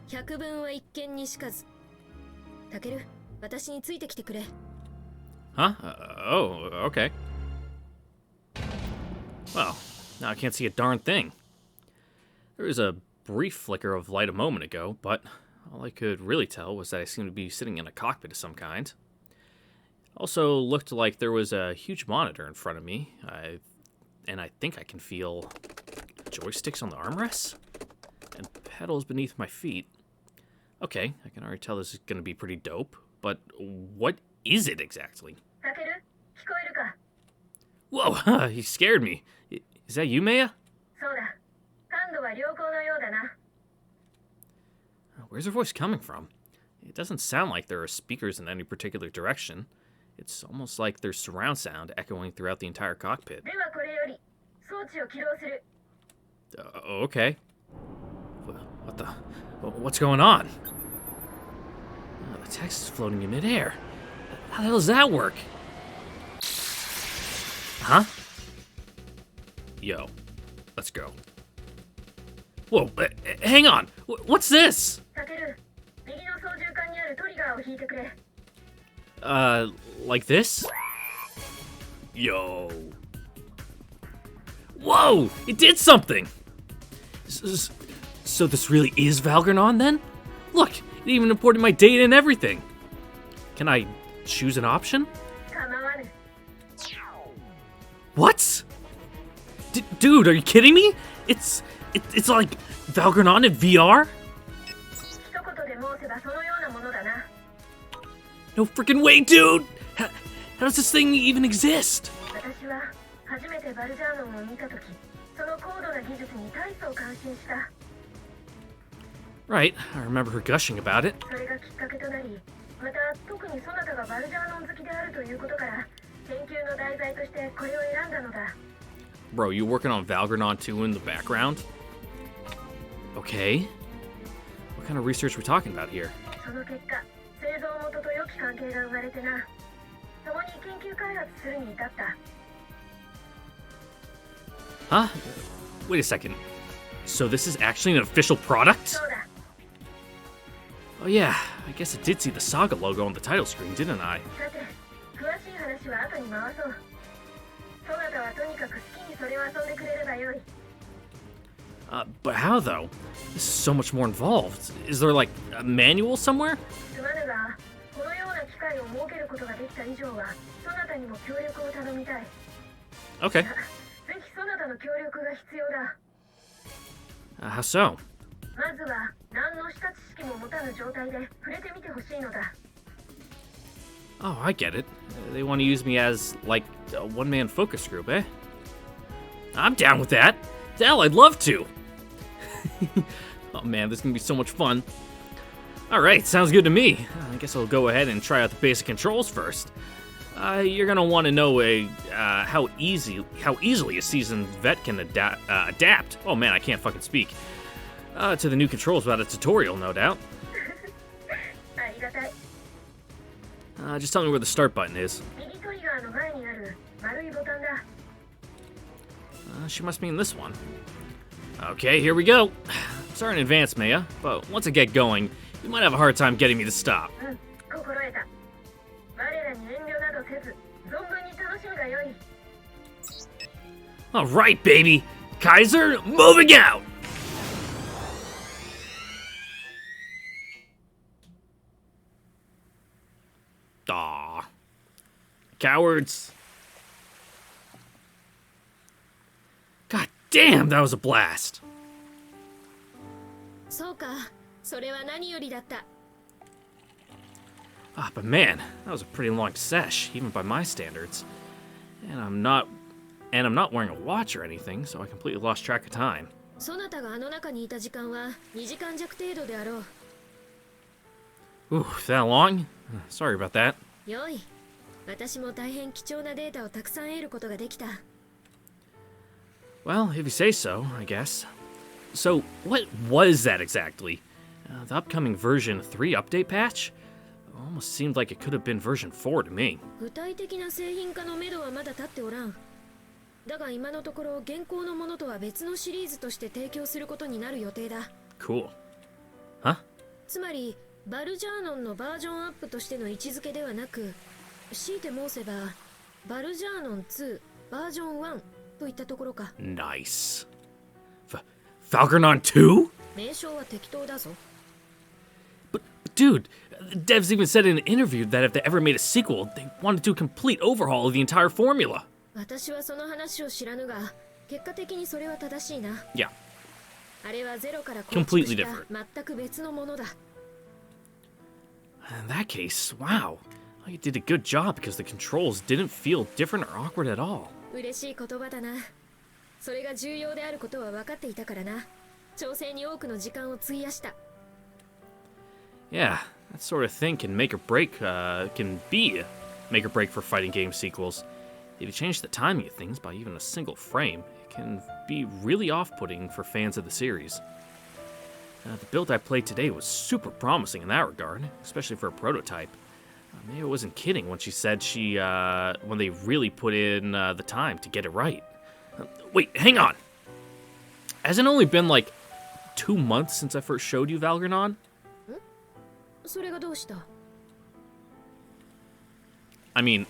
B: 百聞は一見にしかず。タケル、私についてきてくれ。
A: Huh? Oh, okay. Well, now I can't see a darn thing. There was a brief flicker of light a moment ago, but all I could really tell was that I seemed to be sitting in a cockpit of some kind. Also looked like there was a huge monitor in front of me, and I think I can feel joysticks on the armrests and pedals beneath my feet. Okay, I can already tell this is going to be pretty dope, but what is it exactly? Whoa, he scared me. Is that you, Meiya? Where's her voice coming from? It doesn't sound like there are speakers in any particular direction. It's almost like there's surround sound echoing throughout the entire cockpit. Okay. What the? What's going on? Oh, the text is floating in midair. How the hell does that work? Huh? Yo, let's go. Whoa, hang on. What's this? Like this? Yo. Whoa! It did something! So this really is Valgrenon then? Look, it even imported my data and everything. Can I choose an option? What? Dude, are you kidding me? It's like Valgrenon in VR? No freaking way, dude! How does this thing even exist? Right, I remember her gushing about it. Bro, you working on Valgrenon 2 in the background? Okay. What kind of research are we talking about here? Huh? Wait a second. So this is actually an official product? Oh yeah, I guess I did see the Saga logo on the title screen, didn't I? But how though? This is so much more involved. Is there like a manual somewhere?
B: すまぬが、このような機会を設けることができた以上は、そなたにも協力を頼みたい。
A: Okay.
B: ぜひそなたの協力が必要だ。
A: How so?
B: まずは何の下知識も持たぬ状態で触れてみてほしいのだ。
A: Oh, I get it. They want to use me as, like, a one-man focus group, eh? I'm down with that. Hell, I'd love to. Oh man, this is gonna be so much fun. Alright, sounds good to me. I guess I'll go ahead and try out the basic controls first. You're gonna want to know how easily a seasoned vet can adapt. Oh man, I can't fucking speak. To the new controls without a tutorial, no doubt.
B: ありがたい。
A: Just tell me where the start button is.
B: 右トリガーの前にある丸いボタンだ。
A: She must be in this one. Okay, here we go. Sorry in advance, Meiya, but once I get going, you might have a hard time getting me to stop.
B: うん、心得た。我らに遠慮などせず、存分に楽しむがよい。
A: Alright, baby! Kaiser, moving out! Aw. Cowards. God damn, that was a blast.
B: そうか、それは何よりだった。
A: But man, that was a pretty long sesh, even by my standards. And I'm not wearing a watch or anything, so I completely lost track of time.
B: そなたがあの中にいた時間は2時間弱程度であろう。
A: Ooh, that long? Sorry about that.
B: よい。私も大変貴重なデータをたくさん得ることができた。
A: Well, if you say so, I guess. So, what was that exactly? The upcoming version 3 update patch? Almost seemed like it could have been version 4 to me.
B: 具体的な製品化のめどはまだ立っておらん。だが今のところ現行のものとは別のシリーズとして提供することになる予定だ。
A: Cool. Huh?
B: つまりバルジャーノンのバージョンアップとしての位置づけではなく、強いて申せばバルジャーノン2バージョン1といったところか。
A: Nice. Falconon 2?
B: 名称は適当だぞ。
A: But, dude, the devs even said in an interview that if they ever made a sequel, they wanted to do a complete overhaul of the entire formula.
B: 私はその話を知らぬが、結果的にそれは正しいな。
A: Yeah.
B: あれはゼロから構築
A: Completely
B: した
A: different.
B: 全く別のものだ。
A: In that case, wow. You did a good job because the controls didn't feel different or awkward at all.
B: 嬉しい言葉だな。それが重要であることは分かっていたからな。調整に多くの時間を費やした。
A: Yeah, that sort of thing can make or break, can be make or break for fighting game sequels. If you change the timing of things by even a single frame, it can be really off-putting for fans of the series. The build I played today was super promising in that regard, especially for a prototype. Meiya wasn't kidding when she said when they really put in the time to get it right. Wait, hang on! Has it only been like 2 months since I first showed you Valgrinon?
B: それがどうした？
A: I mean,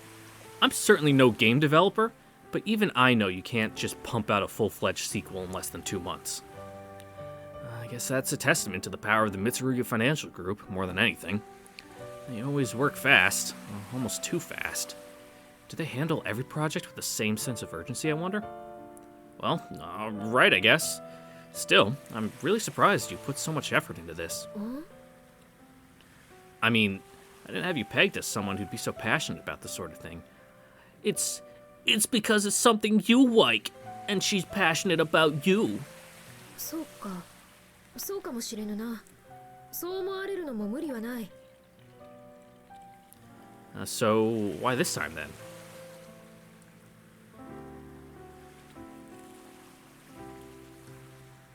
A: I'm certainly no game developer, but even I know you can't just pump out a full-fledged sequel in less than 2 months. I guess that's a testament to the power of the Mitsurugi Financial Group, more than anything. They always work fast, almost too fast. Do they handle every project with the same sense of urgency, I wonder? Well, right, I guess. Still, I'm really surprised you put so much effort into this. I mean, I didn't have you pegged as someone who'd be so passionate about this sort of thing. It's because it's something you like, and she's passionate about you.
B: そうか。そうかもしれぬな。そう思われるのも無理はない。
A: So, why this time then?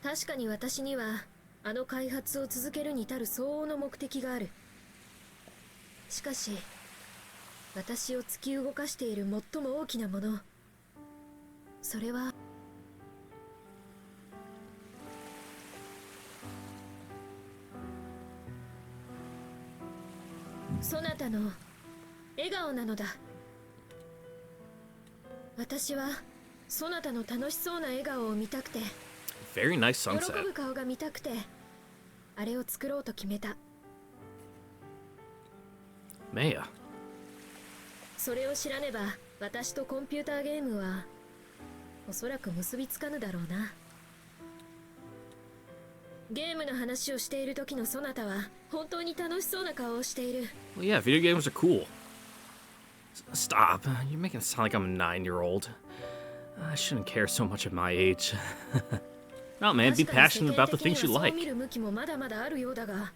B: 確かに私にはあの開発を続けるに至る相応の目的がある。しかし私を突き動かしている最も大きなもの、それはそなたの笑顔なのだ。私はそなたの楽しそうな笑顔を見たくて。
A: very nice
B: 喜
A: sunset.
B: ぶ顔が見たくてあれを作ろうと決めた。
A: Meiya.
B: それを知らねば私とコンピューターゲームはおそらく結びつかぬだろうな。ゲームの話をしている時のそなたは本当に楽しそうな顔をしている。
A: Well, yeah, video games are cool. Stop. You're making it sound like I'm a 9-year-old. I shouldn't care so much at my age. No, man, be
B: 確かに
A: passionate
B: 世間
A: about the
B: 的に
A: things you
B: はそう
A: like.
B: 見る向きもまだまだあるようだが、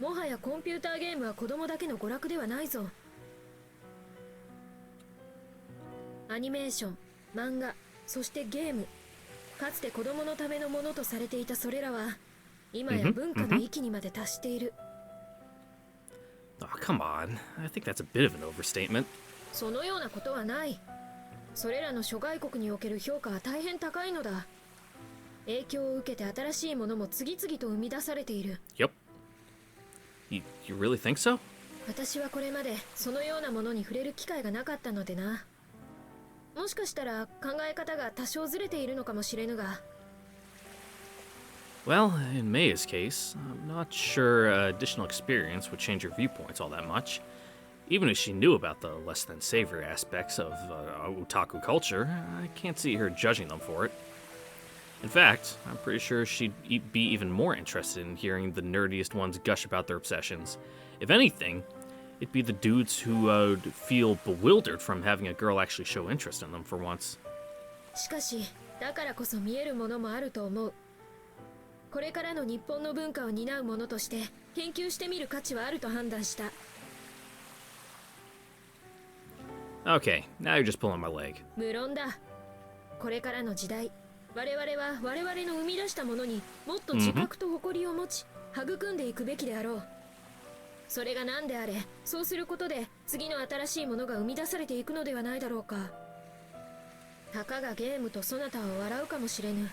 B: もはやコンピューターゲームは子供だけの娯楽ではないぞ。アニメーション、漫画、そしてゲーム、かつて子供のためのものとされていたそれらは今や文化の域にまで達している。
A: Oh, come on. I think that's a bit of an overstatement.
B: そのようなことはない。それらの諸外国における評価は大変高いのだ。影響を受けて新しいものも次々と生み出されている。
A: Yep. You really think so?
B: 私はこれまでそのようなものに触れる機会がなかったのでな。もしかしたら考え方が多少ずれているのかもしれぬが。
A: Well, in Meiya's case, I'm not sure additional experience would change her viewpoints all that much. Even if she knew about the less than savory aspects of otaku culture, I can't see her judging them for it. In fact, I'm pretty sure she'd be even more interested in hearing the nerdiest ones gush about their obsessions. If anything, it'd be the dudes who would feel bewildered from having a girl actually show interest in them for once.
B: しかし、だからこそ見えるものもあると思う。これからの日本の文化を担うものとして研究してみる価値はあると判断した。
A: Okay, now you're just pulling my leg.
B: 無論だ。これからの時代、我々は我々の生み出したものにもっと自覚と誇りを持ち、育んでいくべきであろう。それが何であれ、そうすることで次の新しいものが生み出されていくのではないだろうか。たかがゲームとそなたを笑うかもしれぬ。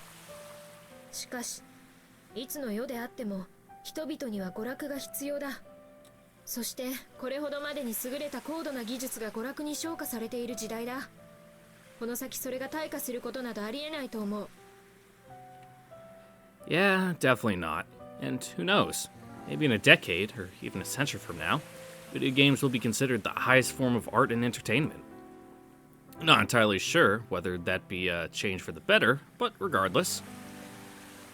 B: しかし、いつの世であっても人々には娯楽が必要だ。そしてこれほどまでに優れた高度な技術が娯楽に昇華されている時代だ。この先それが退化することなどありえないと思う。
A: Yeah, definitely not. And who knows? Maybe in a decade, or even a century from now, video games will be considered the highest form of art and entertainment. I'm not entirely sure whether that be a change for the better, but regardless,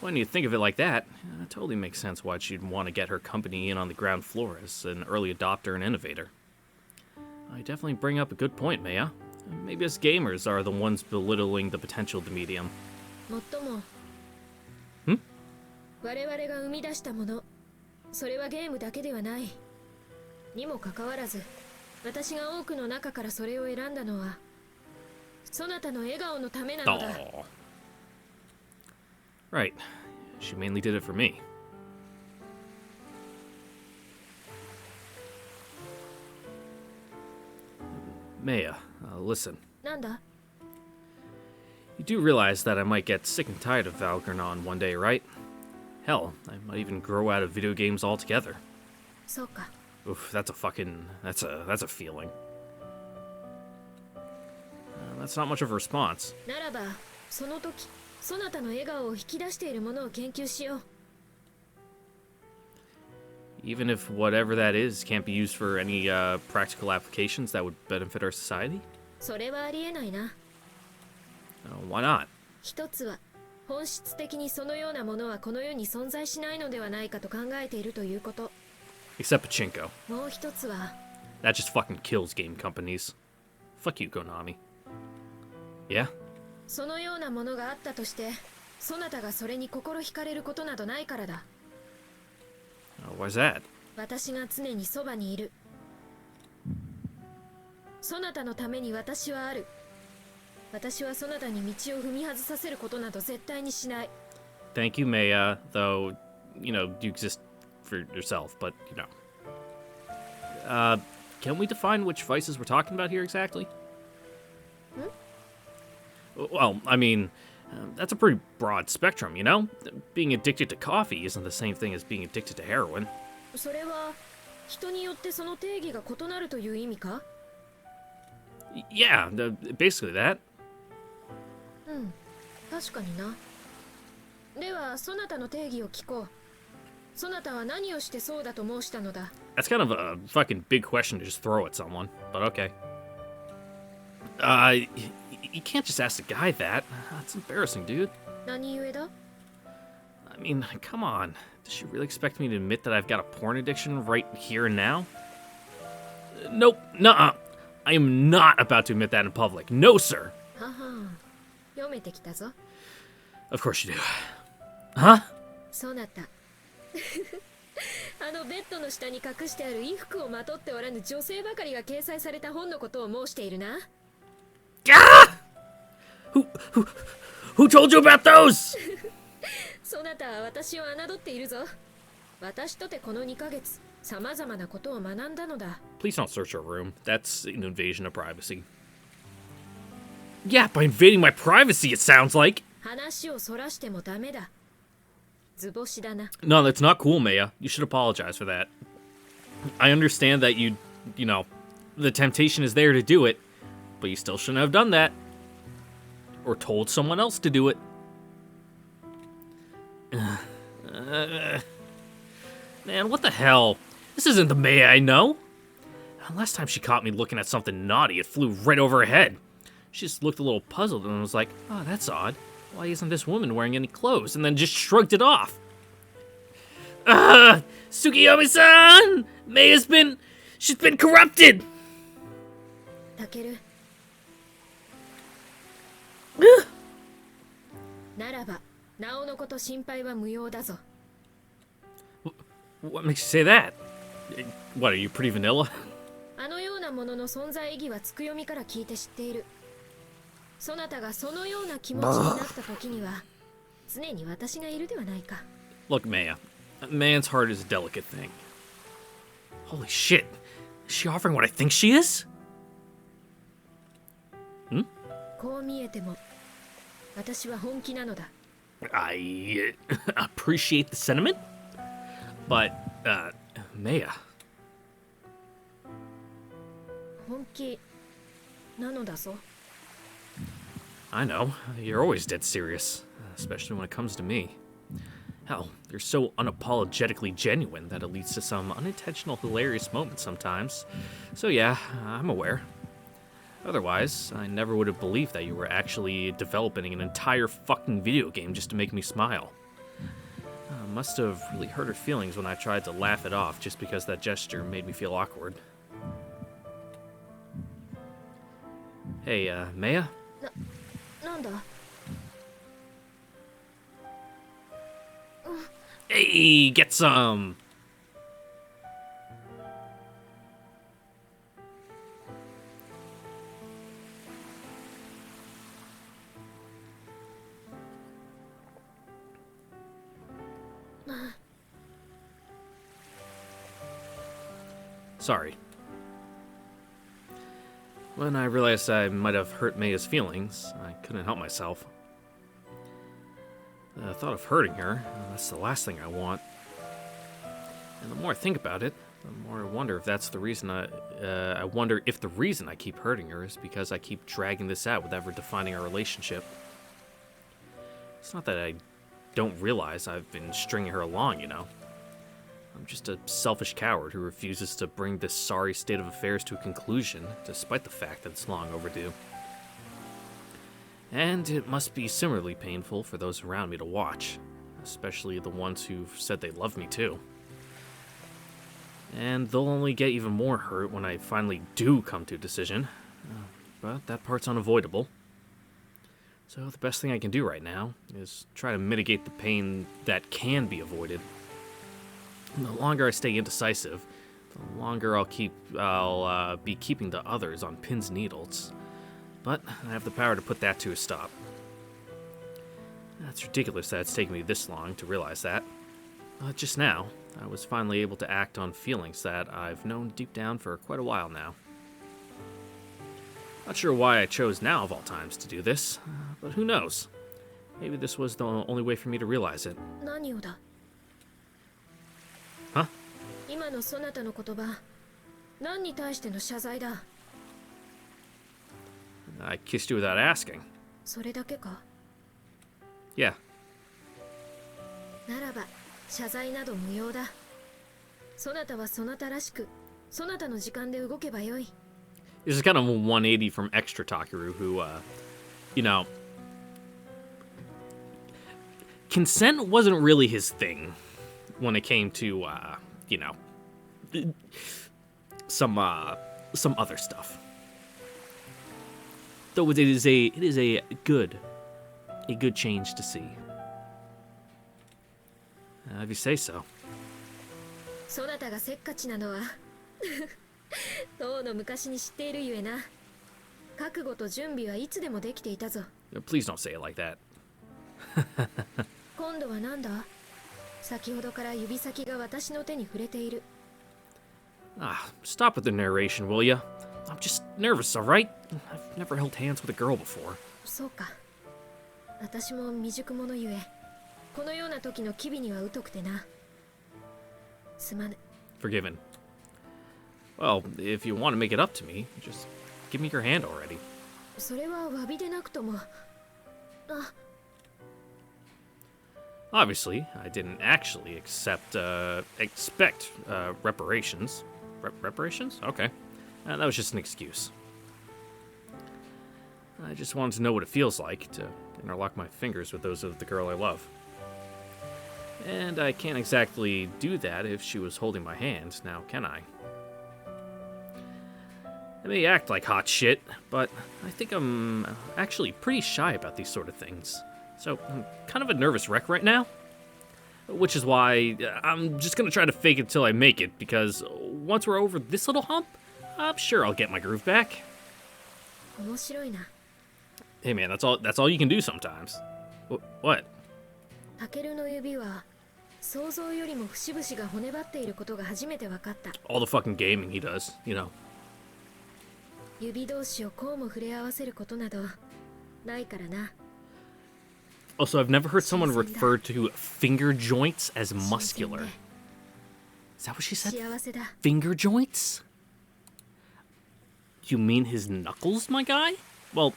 A: when you think of it like that, it totally makes sense why she'd want to get her company in on the ground floor as an early adopter and innovator. I definitely bring up a good point, Meiya. Maybe us gamers are the ones belittling the potential of the medium.
B: もっとも、我々が生み出したもの、それはゲームだけではない。にもかかわらず、私が多くの中からそれを選んだのは、そなたの笑顔のためなのだ。
A: Aww. Right. She mainly did it for me. Meiya, listen.
B: なんだ？
A: You do realize that I might get sick and tired of Valgrinon one day, right? Hell, I might even grow out of video games altogether.
B: そうか。
A: Oof, that's a feeling. That's not much of a response.
B: ならば、その時、そなたの笑顔を引き出しているものを研究しよう。
A: Even if whatever that is can't be used for any practical applications that would benefit our society?
B: それはありえないな。
A: Why not?
B: 一つは、本質的にそのようなものはこの世に存在しないのではないかと考えているということ。
A: Except Pachinko.
B: もう一つは、
A: That just fucking kills game companies. Fuck you, Konami. Yeah?
B: そのようなものがあったとして、そなたがそれに心惹かれることなどないからだ。
A: Why's that?
B: 私が常にそばにいる。そなたのために私はある。私はそなたに道を踏み外させることなど絶対にしない。
A: Thank you, Meiya, though, you know, you exist for yourself, but, you know. Can we define which vices we're talking about here exactly? Well, I mean, that's a pretty broad spectrum, you know? Being addicted to coffee isn't the same thing as being addicted to heroin.
B: それは人によってその定義が異なるという意味か？
A: Yeah, basically that.
B: うん、確かにな。
D: ではそなたの定義を聞こう。そなたは何をしてそうだと申したのだ。
A: That's kind of a fucking big question to just throw at someone, but okay. You can't just ask a guy that. That's embarrassing, dude.
D: 何故だ？
A: I mean, come on. Does she really expect me to admit that I've got a porn addiction right here and now? Nope, nuh-uh. I am not about to admit that in public. No, sir.
D: はは、読めてきたぞ。
A: Of course you do. Huh?
D: そなた。あのベッドの下に隠してある衣服をまとっておらぬ女性ばかりが掲載された本のことを申しているな。
A: Ah! Who told you about those?
D: そなたは私を侮っているぞ。私とてこの2ヶ月、さまざまなことを学んだのだ。
A: Please don't search our room. That's an invasion of privacy. Yeah, by invading my privacy, it sounds like.
D: 話をそらしてもダメだ。図星だな。
A: No, that's not cool, Meiya. You should apologize for that. I understand that you know, the temptation is there to do it, but you still shouldn't have done that. Or told someone else to do it. Man, what the hell? This isn't the Meiya I know. Last time she caught me looking at something naughty, it flew right over her head. She just looked a little puzzled and was like, oh, that's odd. Why isn't this woman wearing any clothes? And then just shrugged it off. Tsukiyomi-san! She's been corrupted!
D: タケル。ならば、なおのこと心配は無用だぞ。
A: What makes you say that? What, are you pretty vanilla?
D: あのようなものの存在意義はつくよみから聞いて知っている。そなたがそのような気持ちになった時には、常に私がいるではないか。
A: Look, Meiya. A man's heart is a delicate thing. Holy shit. Is she offering what I think she is?
D: こう見えても、私は本気なのだ。
A: I appreciate the sentiment, but, Meiya.
D: 本気なのだぞ。
A: I know, you're always dead serious, especially when it comes to me. Hell, you're so unapologetically genuine that it leads to some unintentional hilarious moments sometimes. So yeah, I'm aware. Otherwise, I never would have believed that you were actually developing an entire fucking video game just to make me smile. Must have really hurt her feelings when I tried to laugh it off just because that gesture made me feel awkward. Hey, Meiya?
D: なんだ？
A: Hey, get some! Sorry. When I realized I might have hurt Meiya's feelings, I couldn't help myself. The thought of hurting her, that's the last thing I want. And the more I think about it, the more I wonder if that's the reason I wonder if the reason I keep hurting her is because I keep dragging this out without ever defining our relationship. It's not that I don't realize I've been stringing her along, you know. I'm just a selfish coward who refuses to bring this sorry state of affairs to a conclusion, despite the fact that it's long overdue. And it must be similarly painful for those around me to watch, especially the ones who've said they love me too. And they'll only get even more hurt when I finally do come to a decision, but that part's unavoidable. So the best thing I can do right now is try to mitigate the pain that can be avoided. And the longer I stay indecisive, the longer I'll be keeping the others on pins and needles. But I have the power to put that to a stop. It's ridiculous that it's taken me this long to realize that. Just now, I was finally able to act on feelings that I've known deep down for quite a while now. Not sure why I chose now of all times to do this, but who knows? Maybe this was the only way for me to realize it.
D: 何をだ？
A: Huh?
D: 今のそなたの言葉、何に対しての謝罪だ？
A: I kissed you without asking.
D: それだけか？
A: Yeah.
D: ならば謝罪など無用だ。そなたはそなたらしく、そなたの時間で動けばよい。
A: This is kind of a 180 from Extra Takeru, who, you know, consent wasn't really his thing when it came to, you know, some other stuff. Though it is a good change to see. If you say so.
D: そなたがせっかちなのはとうの昔に知っているゆえな。覚悟と準備はいつでもできていたぞ。
A: Please don't say it like that.
D: 今度はなんだ？先ほどから指先が私の手に触れている。
A: Stop with the narration, will ya? I'm just nervous, alright? I've never held hands with a girl before.
D: そうか。私も未熟者ゆえ、このような時の機微には疎くてな。すまぬ。
A: Forgiven. Well, if you want to make it up to me, just give me your hand already.
D: それは詫びでなくとも。
A: Obviously, I didn't actually expect reparations. Reparations? Okay. That was just an excuse. I just wanted to know what it feels like to interlock my fingers with those of the girl I love. And I can't exactly do that if she was holding my hand, now can I? I may act like hot shit, but I think I'm actually pretty shy about these sort of things. So I'm kind of a nervous wreck right now. Which is why I'm just gonna try to fake it till I make it, because once we're over this little hump, I'm sure I'll get my groove back.
D: 面白いな。
A: Hey man, that's all you can do sometimes. What?
D: タケルの指は想像よりも節々が骨張っていることが初めて分かった。
A: All the fucking gaming he does, you know.
D: 指同士をこうも触れ合わせることなどないからな。
A: Also, I've never heard someone refer to finger joints as muscular. Is that what she said?
D: 幸せだ。
A: Finger joints? You mean his knuckles, my guy? Well,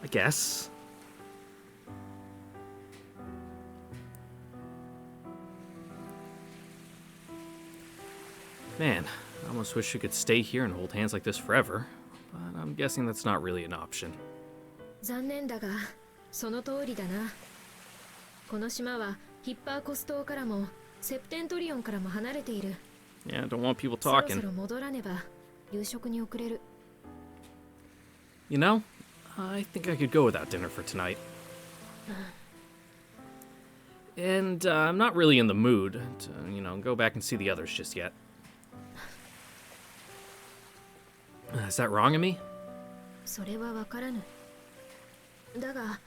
A: I guess. Man, I almost wish we could stay here and hold hands like this forever. But I'm guessing that's not really an option.
D: 残念だが、その通りだな。この島はヒッパーコス島からもセプテントリオンからも離れている。
A: Yeah, don't want people
D: そろ
A: talking.
D: そろ戻らねば夕食に遅れる。
A: You know, I think I could go without dinner for tonight. And I'm not really in the mood to, you know, go back and see the others just yet. Is that wrong of me?
D: それはわからぬ。だが、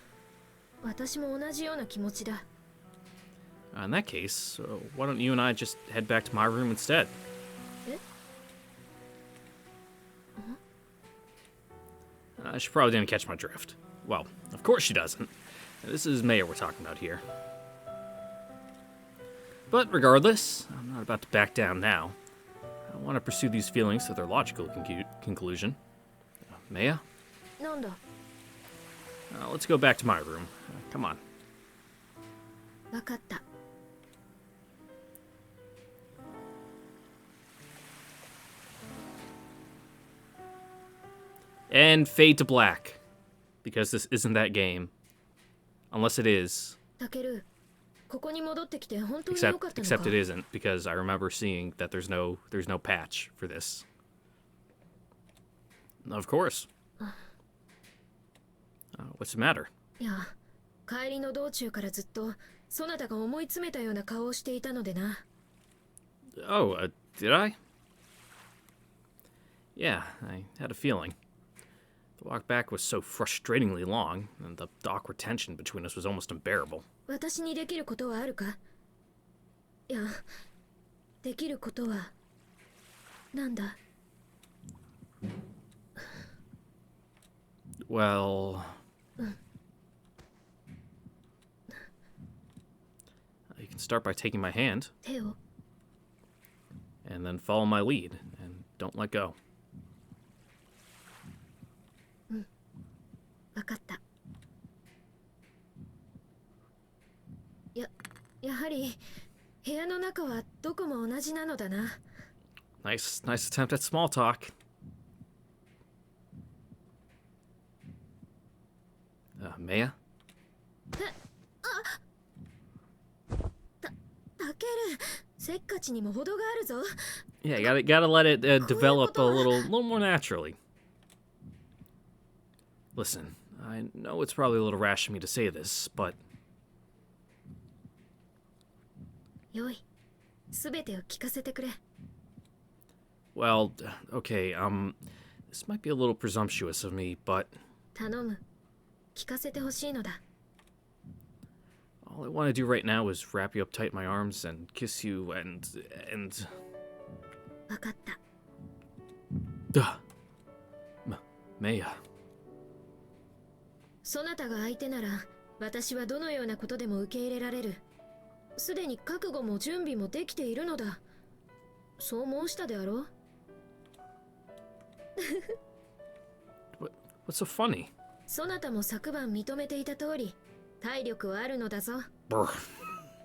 D: 私も同じような気持ちだ。
A: In that case, why don't you and I just head back to my room instead?
D: え？
A: She probably didn't catch my drift. Well, of course she doesn't. This is Meiya we're talking about here. But regardless, I'm not about to back down now. I want to pursue these feelings to their logical conclusion. Meiya?
D: なんだ？
A: Let's go back to my room. Come on.
D: わかった。
A: And fade to black. Because this isn't that game. Unless it is.
D: タケル、ここに戻ってきて本当に良かったのか？
A: Except it isn't, because I remember seeing that there's no patch for this. Of course. What's the matter?
D: いや、帰りの道中からずっとそなたが思い詰めたような顔をしていたのでな。
A: Oh, did I? Yeah, I had a feeling. The walk back was so frustratingly long, and the awkward tension between us was almost unbearable.
D: 私にできることはあるか？いや、できることはなんだ？
A: Well, you can start by taking my hand,
D: 手を
A: and then follow my lead, and don't let go.
D: わかった。やはり部屋の中はどこも同じなのだな。
A: Nice attempt at small talk. Meiya?
D: タケル、せっかちにも程があるぞ。
A: Yeah, gotta let it develop a little more naturally. Listen, I know it's probably a little rash of me to say this, but
D: よい、すべてを聞かせてくれ。
A: well, okay, this might be a little presumptuous of me, but
D: 頼む、聞かせてほしいのだ。
A: all I want to do right now is wrap you up tight in my arms and kiss you and
D: わかった。
A: Meiya.
D: そなたが相手なら、私はどのようなことでも受け入れられる。すでに覚悟も準備もできているのだ。そう申したであろう。
A: What's so funny?
D: そなたも昨晩認めていた通り、体力はあるのだぞ。
A: Brr.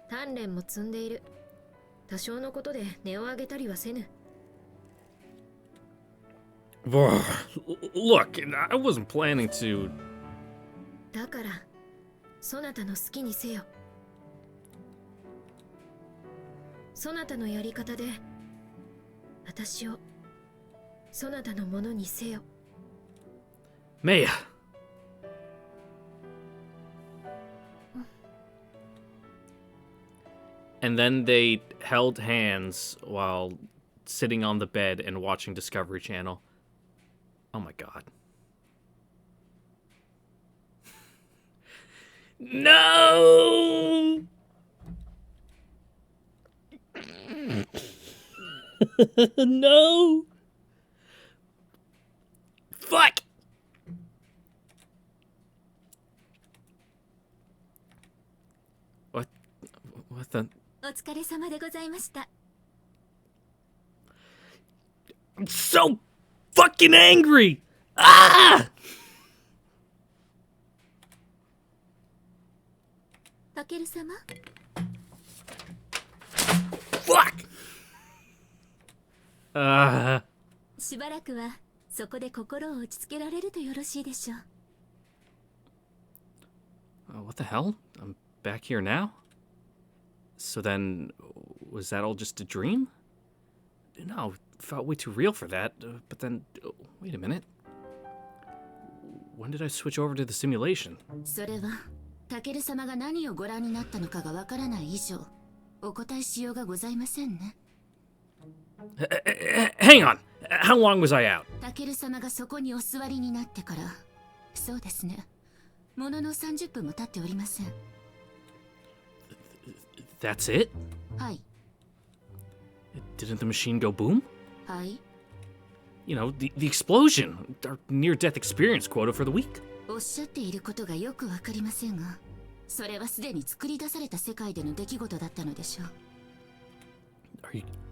D: 鍛錬も積んでいる。多少のことで値を上げたりはせぬ。
A: Brr. Look, I wasn't planning to.
D: だから、そなたの好きにせよ。そなたのやり方で、私を、そなたのものにせよ。
A: Meiya. And then they held hands while sitting on the bed and watching Discovery Channel. Oh my god. No! No! Fuck! What the?
B: お疲れ様でございました。
A: I'm so fucking angry! Ah!
B: タケル様
A: Fuck!
B: しばらくはそこで心を落ち着けられるとよろしいでしょう。
A: What the hell? I'm back here now? So then, was that all just a dream? No, it felt way too real for that. But then, wait a minute. When did I switch over to the simulation?
B: それはタケル様が何をご覧になったのかがわからない以上、お答えしようがございませんね。
A: Hang on! How long was I out?
B: タケル様がそこにお座りになってから、そうですね。ものの30分も経っておりません。
A: That's it?
B: はい。
A: Didn't the machine go boom?
B: はい。
A: You know, the explosion, our near-death experience quota for the week.
B: おっしゃっていることがよくわかりませんが、それはすでに作り出された世界での出来事だったのでしょう。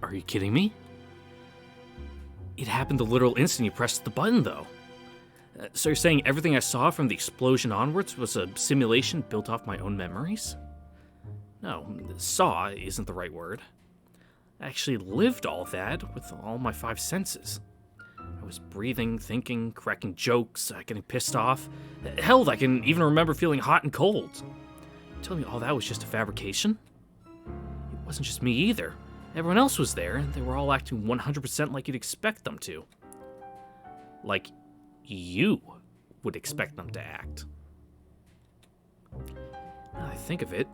A: Are you kidding me? It happened the literal instant you pressed the button, though. So you're saying everything I saw from the explosion onwards was a simulation built off my own memories? No, saw isn't the right word. I actually lived all that with all my 5 senses. I was breathing, thinking, cracking jokes, getting pissed off. Hell, I can even remember feeling hot and cold. You tell me all that was just a fabrication? It wasn't just me either. Everyone else was there, and they were all acting 100% like you'd expect them to. Like you would expect them to act. Now I think of it,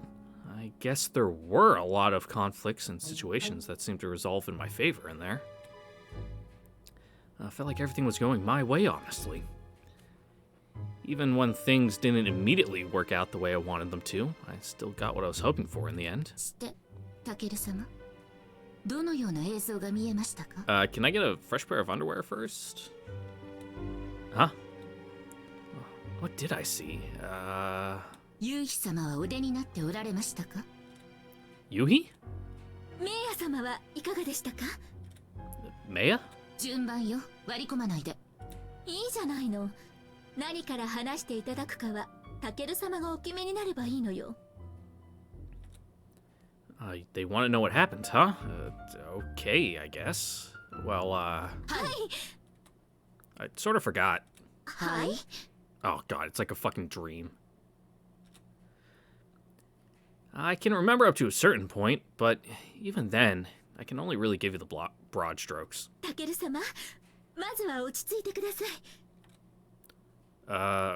A: I guess there were a lot of conflicts and situations that seemed to resolve in my favor in there. I felt like everything was going my way, honestly. Even when things didn't immediately work out the way I wanted them to, I still got what I was hoping for in the end.
B: してタケル様、どのような映像が見えましたか？
A: Can I get a fresh pair of underwear first? Huh? What did I see?
B: ユウヒ様はお出になっておられましたか？
A: Yuhi?
B: メイヤ様はいかがでしたか？
A: Meiya?
B: 順番よ、割り込まないで。いいじゃないの。何から話していただくかはタケル様がお決めになればいいのよ。
A: They want to know what happened, huh? Okay, I guess. Well,
B: はい
A: I sort of forgot.
B: はい
A: Oh god, it's like a fucking dream. I can remember up to a certain point, but even then, I can only really give you the broad strokes.
B: タケル様まずは落ち着いてください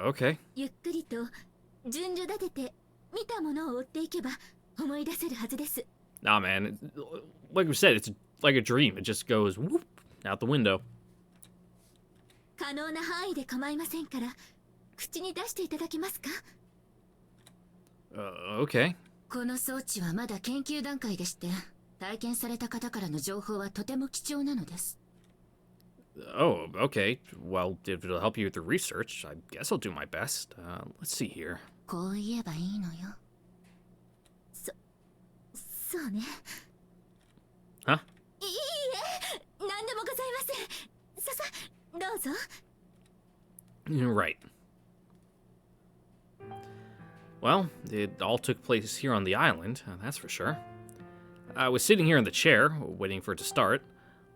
A: Okay.
B: ゆっくりと順序立てて見たものを追っていけば思い出せるはずです
A: Nah, man. Like we said, it's like a dream. It just goes whoop out the window.
B: 可能な範囲で構いませんから口に出していただけますか
A: Okay.
B: この装置はまだ研究段階でして体験された方からの情報はとても貴重なのです
A: Oh, okay. Well, if it'll help you with the research, I guess I'll do my best. Let's see here.
B: こう言えばいいのよそうね
A: Huh?
B: いいえ何でもございませんどうぞ
A: You're right. Well, it all took place here on the island, that's for sure. I was sitting here in the chair, waiting for it to start,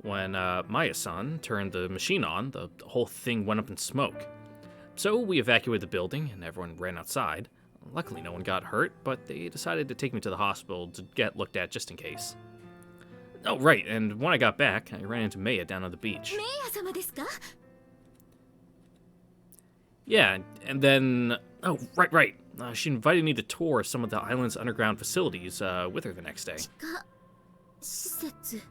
A: when Meiya-san turned the machine on. The whole thing went up in smoke. So we evacuated the building, and everyone ran outside. Luckily, no one got hurt, but they decided to take me to the hospital to get looked at just in case. Oh, right, and when I got back, I ran into Meiya down on the beach.
B: メイヤ様ですか
A: Yeah, and then... Oh, right. She invited me to tour some of the island's underground facilities with her the next day.
B: 地下施設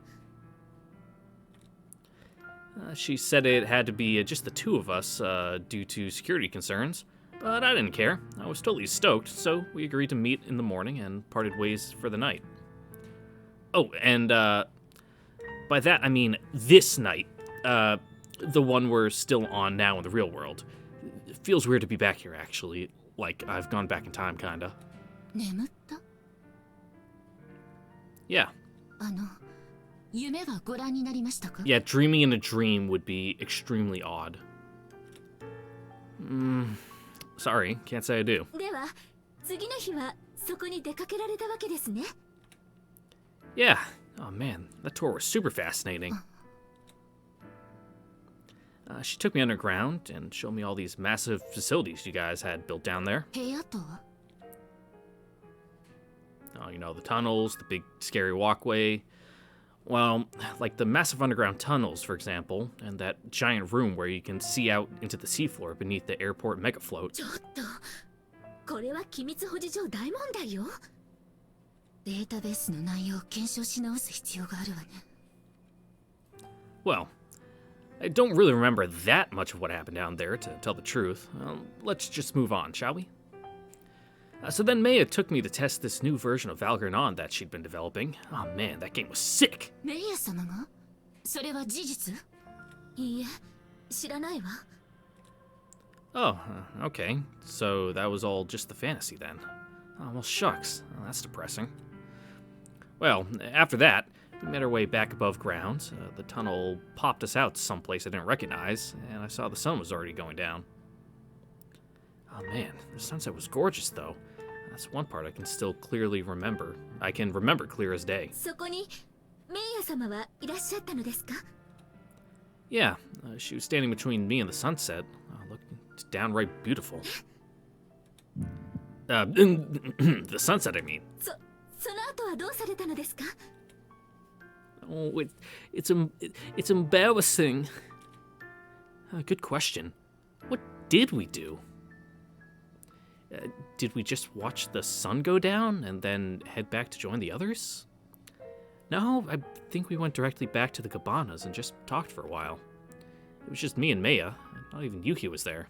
A: She said it had to be just the two of us due to security concerns, but I didn't care. I was totally stoked, so we agreed to meet in the morning and parted ways for the night. Oh, and by that I mean this night, the one we're still on now in the real world. It feels weird to be back here, actually. Like, I've gone back in time, kinda.
B: 眠った
A: Yeah.
B: 夢はご覧になりましたか
A: Yeah, dreaming in a dream would be extremely odd. Sorry, can't say I do.
B: では次の日はそこに出かけられたわけですね
A: Yeah. Oh man, that tour was super fascinating. She took me underground and showed me all these massive facilities you guys had built down there.
B: 部屋とは
A: Oh, you know, the tunnels, the big scary walkway. Well, like the massive underground tunnels, for example, and that giant room where you can see out into the seafloor beneath the airport megafloat.
B: ちょっとこれは機密保持上大問題よデータベースの内容を検証し直す必要があるわね
A: Well, I don't really remember that much of what happened down there, to tell the truth. Let's just move on, shall we? So then Meiya took me to test this new version of Valgrinon that she'd been developing. Oh man, that game was sick!
B: メイヤ様がそれは事実いいえ知らないわ
A: Oh, okay. So that was all just the fantasy then. Oh, well, shucks. Oh, that's depressing. Well, after that, we made our way back above ground. The tunnel popped us out someplace I didn't recognize, and I saw the sun was already going down. Oh man, the sunset was gorgeous though. That's one part I can still clearly remember. I can remember clear as day.
B: そこにメイヤ様はいらっしゃったのですか
A: Yeah, she was standing between me and the sunset. Looking downright beautiful. The sunset, I mean.
B: その後はどうされたのですか
A: Oh, it's embarrassing. Good question. What did we do? Did we just watch the sun go down and then head back to join the others? No, I think we went directly back to the cabanas and just talked for a while. It was just me and Meiya. Not even Yuki was there.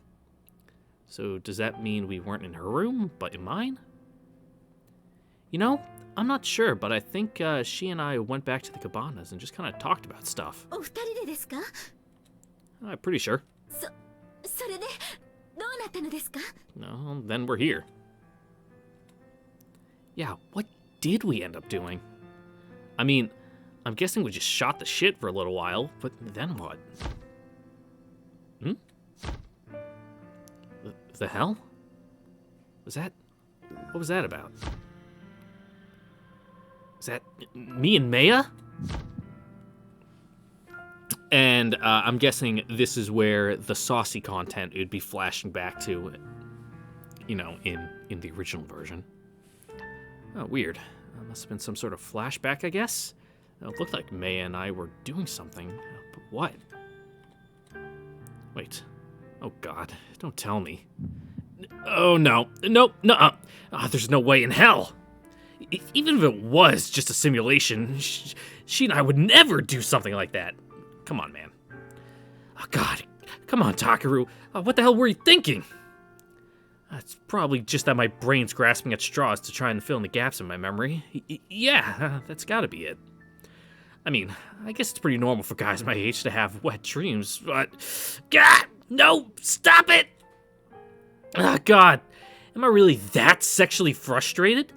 A: So does that mean we weren't in her room, but in mine? You know, I'm not sure, but I think she and I went back to the cabanas and just kind of talked about stuff.
B: お二人でですか
A: I'm pretty sure.
B: それでどうなったのですか
A: No, then we're here. Yeah, what did we end up doing? I mean, I'm guessing we just shot the shit for a little while, but then what? The hell? What was that about? Is that me and Meiya? And I'm guessing this is where the saucy content would be flashing back to, you know, in the original version. Oh, weird. Must have been some sort of flashback, I guess. It looked like Meiya and I were doing something, but what? Wait. Oh, God. Don't tell me. Oh, no. Nope. Nuh-uh. Oh, there's no way in hell. Even if it was just a simulation, she and I would never do something like that. Come on, man. Oh, God. Come on, Takeru. What the hell were you thinking? It's probably just that my brain's grasping at straws to try and fill in the gaps in my memory. Yeah, that's gotta be it. I mean, I guess it's pretty normal for guys my age to have wet dreams, but... God! No! Stop it! Oh, God. Am I really that sexually frustrated?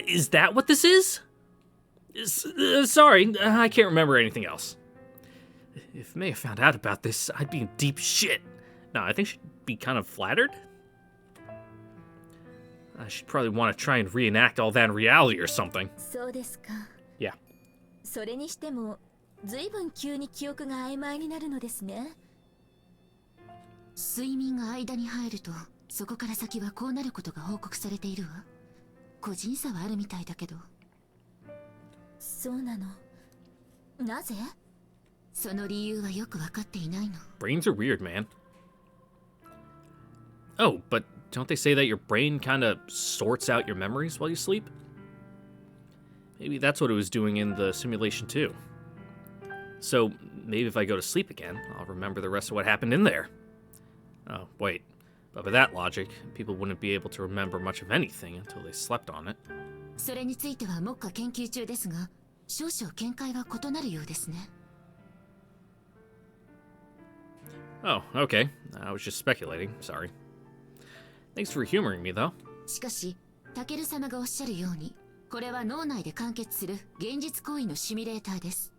A: Is that what this is? Sorry, I can't remember anything else. If Meiya found out about this, I'd be in deep shit. No, I think she'd be kind of flattered. She'd probably want to try and reenact all that in reality or something.
B: そうですか。
A: Yeah.
B: それにしても、ずいぶん急に記憶が曖昧になるのですね。睡眠が間に入ると、そこから先はこうなることが報告されているわ。個人差はあるみたいだけど。そうなの。なぜ？その理由はよくわかっていないの。
A: Brains are weird, man. Oh, but don't they say that your brain kind of sorts out your memories while you sleep? Maybe that's what it was doing in the simulation too. So maybe if I go to sleep again, I'll remember the rest of what happened in there. Oh, wait. But by that logic, people wouldn't be able to remember much of anything until they slept on it.
B: それについては目下研究中ですが、少々見解は異なるようですね。
A: Oh, okay. I was just speculating. Sorry. Thanks for humoring me, though.
B: しかし、タケル様がおっしゃるように、これは脳内で完結する現実行為のシミュレーターです。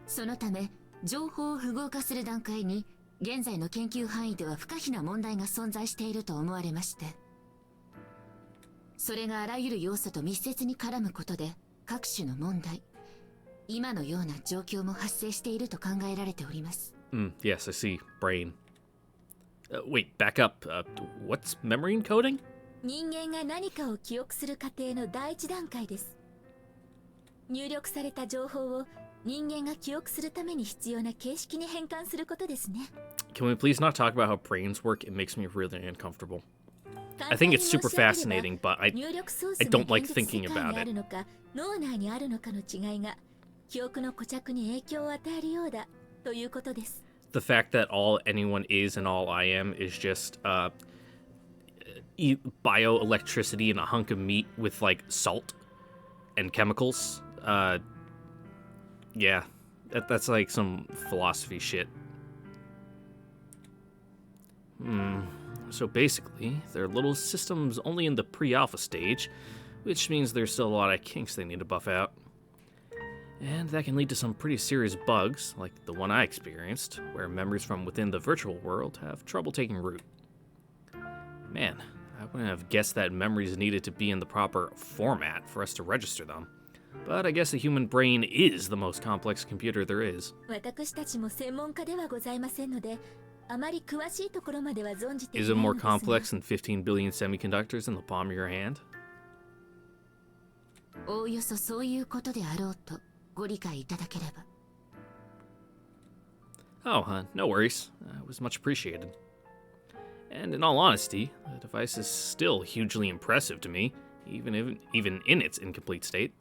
B: そのため、情報を符号化する段階に、現在の研究範囲では不可避な問題が存在していると思われまして、それがあらゆる要素と密接に絡むことで、各種の問題、今のような状況も発生していると考えられております。
A: Yes, I see. Brain. Wait, back up. What's memory encoding?
B: 人間が何かを記憶する過程の第一段階です。入力された情報を人間が記憶するために必要な形式に変換することですね。
A: Can we please not talk about how brains work? It makes me really uncomfortable. I think it's super fascinating, but I don't like thinking about it.
B: 脳内にあるのかの違いが記憶の固着に影響を与えるようだということです。
A: The fact that all anyone is and all I am is just bioelectricity and a hunk of meat with like salt and chemicals. Yeah, that's like some philosophy shit. So basically, they're little systems only in the pre-alpha stage, which means there's still a lot of kinks they need to buff out. And that can lead to some pretty serious bugs, like the one I experienced, where memories from within the virtual world have trouble taking root. Man, I wouldn't have guessed that memories needed to be in the proper format for us to register them. But I guess the human brain is the most complex computer there is.
B: 私たちも専門家ではございませんので、あまり詳しいところまでは存じていない
A: Is it
B: の
A: more
B: ですが。
A: complex than 15 billion semiconductors in the palm of your hand?
B: おおよそそういうことであろうとご理解いただければ。
A: Oh, no worries. It was much appreciated. And in all honesty, the device is still hugely impressive to me, even in its incomplete state.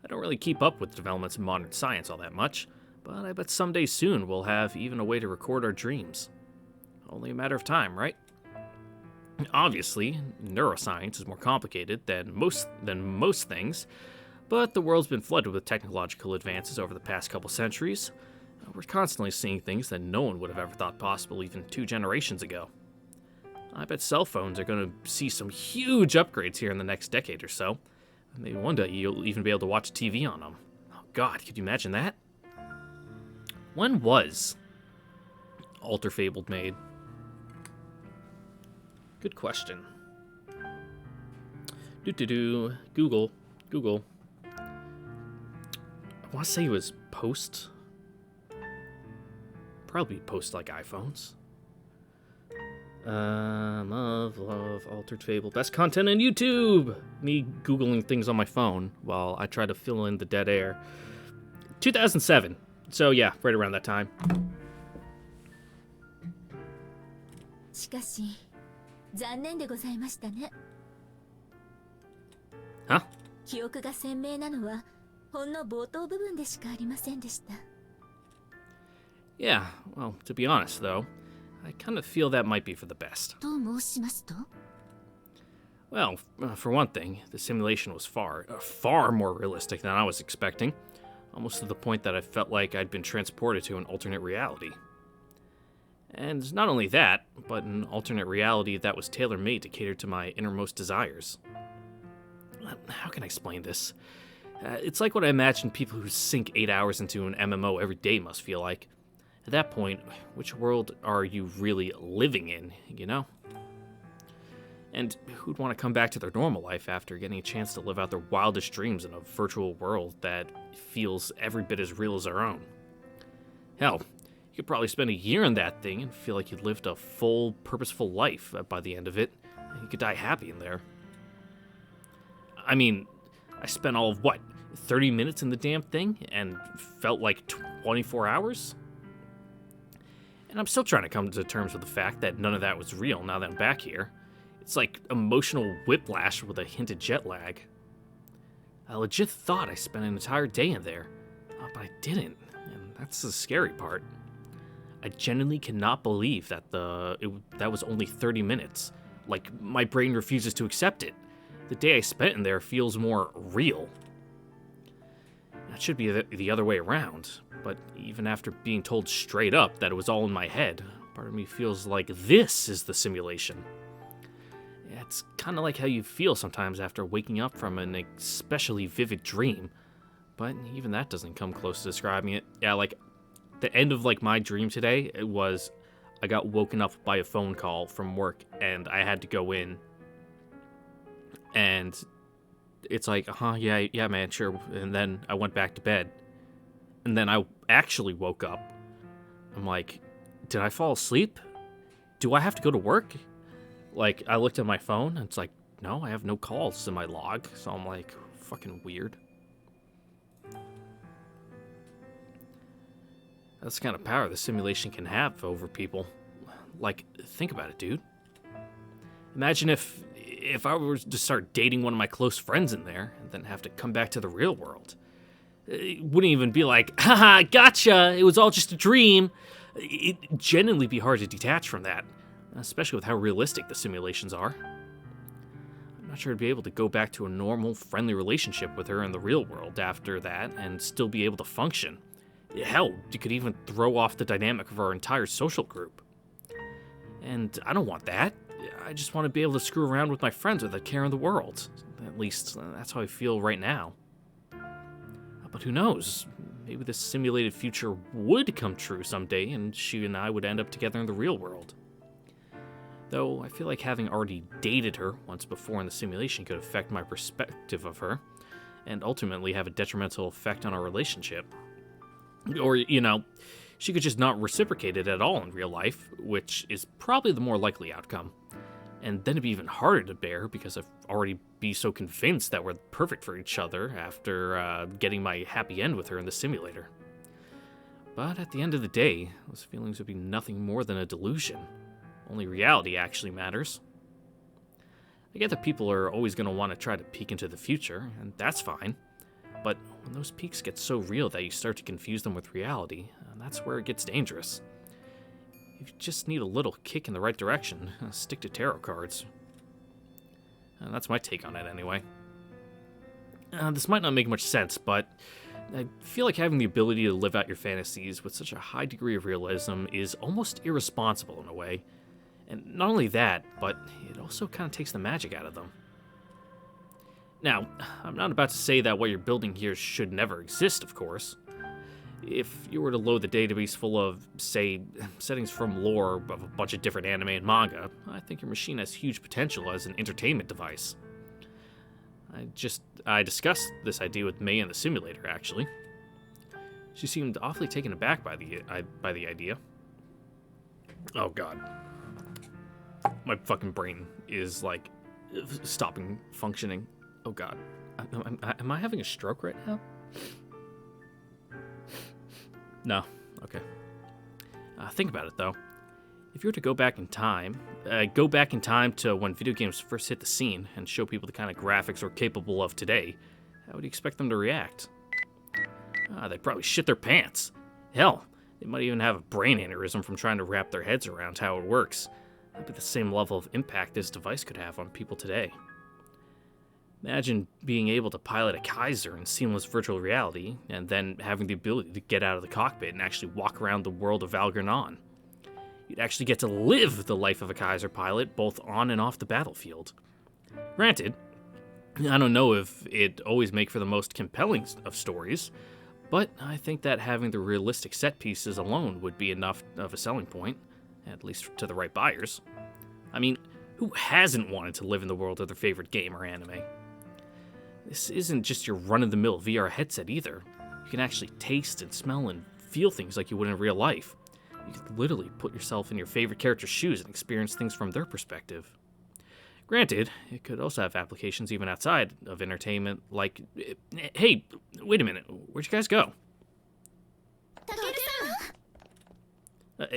A: I don't really keep up with developments in modern science all that much, but I bet someday soon we'll have even a way to record our dreams. Only a matter of time, right? Obviously, neuroscience is more complicated than most things, but the world's been flooded with technological advances over the past couple centuries. We're constantly seeing things that no one would have ever thought possible even 2 generations ago. I bet cell phones are going to see some huge upgrades here in the next decade or so. Maybe one day you'll even be able to watch TV on them. Oh God, could you imagine that? When was Alter Fabled made? Good question. Google. want to say it was post. Probably post like iPhones. Love, Altered Fable. Best content on YouTube! Me Googling things on my phone while I try to fill in the dead air. 2007. So yeah, right around that time.
B: しかし残念でございましたね。
A: Huh?
B: 記憶が鮮明なのはほんの冒頭部分でしかありませんでした。
A: Yeah, well, to be honest though, I kind of feel that might be for the best.
B: と申しますと？
A: Well, for one thing, the simulation was far more realistic than I was expecting, almost to the point that I felt like I'd been transported to an alternate reality. And not only that, but an alternate reality that was tailor-made to cater to my innermost desires. How can I explain this? It's like what I imagine people who sink 8 hours into an MMO every day must feel like. At that point, which world are you really living in, you know? And who'd want to come back to their normal life after getting a chance to live out their wildest dreams in a virtual world that feels every bit as real as their own? Hell, you could probably spend a year in that thing and feel like you'd lived a full, purposeful life by the end of it, and you could die happy in there. I mean, I spent all of, 30 minutes in the damn thing, and felt like 24 hours? And I'm still trying to come to terms with the fact that none of that was real now that I'm back here. It's like emotional whiplash with a hint of jet lag. I legit thought I spent an entire day in there, but I didn't, and that's the scary part. I genuinely cannot believe that that was only 30 minutes. Like, my brain refuses to accept it. The day I spent in there feels more real. That should be the other way around, but even after being told straight up that it was all in my head, part of me feels like this is the simulation. Yeah, it's kind of like how you feel sometimes after waking up from an especially vivid dream, but even that doesn't come close to describing it. Yeah, like, the end of, my dream today, it was I got woken up by a phone call from work, and I had to go in, and it's like, yeah, man, sure, and then I went back to bed, and then I actually woke up. I'm like, did I fall asleep? Do I have to go to work? Like, I looked at my phone, and it's like, no, I have no calls in my log, so I'm like, fucking weird. That's the kind of power the simulation can have over people. Like, think about it, dude. Imagine if I were to start dating one of my close friends in there, and then have to come back to the real world. It wouldn't even be like, haha, gotcha, it was all just a dream. It'd genuinely be hard to detach from that, especially with how realistic the simulations are. I'm not sure I'd be able to go back to a normal, friendly relationship with her in the real world after that, and still be able to function. Hell, you could even throw off the dynamic of our entire social group. And I don't want that. I just want to be able to screw around with my friends without care in the world. At least, that's how I feel right now. But who knows? Maybe this simulated future would come true someday, and she and I would end up together in the real world. Though, I feel like having already dated her once before in the simulation could affect my perspective of her, and ultimately have a detrimental effect on our relationship. Or, she could just not reciprocate it at all in real life, which is probably the more likely outcome. And then it'd be even harder to bear because I'd already be so convinced that we're perfect for each other after getting my happy end with her in the simulator. But at the end of the day, those feelings would be nothing more than a delusion. Only reality actually matters. I get that people are always going to want to try to peek into the future, and that's fine. But when those peaks get so real that you start to confuse them with reality, that's where it gets dangerous. You just need a little kick in the right direction. Stick to tarot cards. That's my take on it anyway. This might not make much sense, but I feel like having the ability to live out your fantasies with such a high degree of realism is almost irresponsible in a way. And not only that, but it also kind of takes the magic out of them. Now, I'm not about to say that what you're building here should never exist, of course. If you were to load the database full of, say, settings from lore of a bunch of different anime and manga, I think your machine has huge potential as an entertainment device. I discussed this idea with Meiya in the simulator, actually. She seemed awfully taken aback by the idea. Oh god. My fucking brain is like stopping functioning. Oh god. Am I having a stroke right now? No. Okay. Think about it though. If you were to go back in time to when video games first hit the scene and show people the kind of graphics we're capable of today, how would you expect them to react? They'd probably shit their pants. Hell, they might even have a brain aneurysm from trying to wrap their heads around how it works. That'd be the same level of impact this device could have on people today. Imagine being able to pilot a Kaiser in seamless virtual reality, and then having the ability to get out of the cockpit and actually walk around the world of Valgrinon. You'd actually get to live the life of a Kaiser pilot, both on and off the battlefield. Granted, I don't know if it'd always make for the most compelling of stories, but I think that having the realistic set pieces alone would be enough of a selling point, at least to the right buyers. I mean, who hasn't wanted to live in the world of their favorite game or anime? This isn't just your run-of-the-mill VR headset either. You can actually taste and smell and feel things like you would in real life. You could literally put yourself in your favorite character's shoes and experience things from their perspective. Granted, it could also have applications even outside of entertainment, like... Hey, wait a minute, where'd you guys go?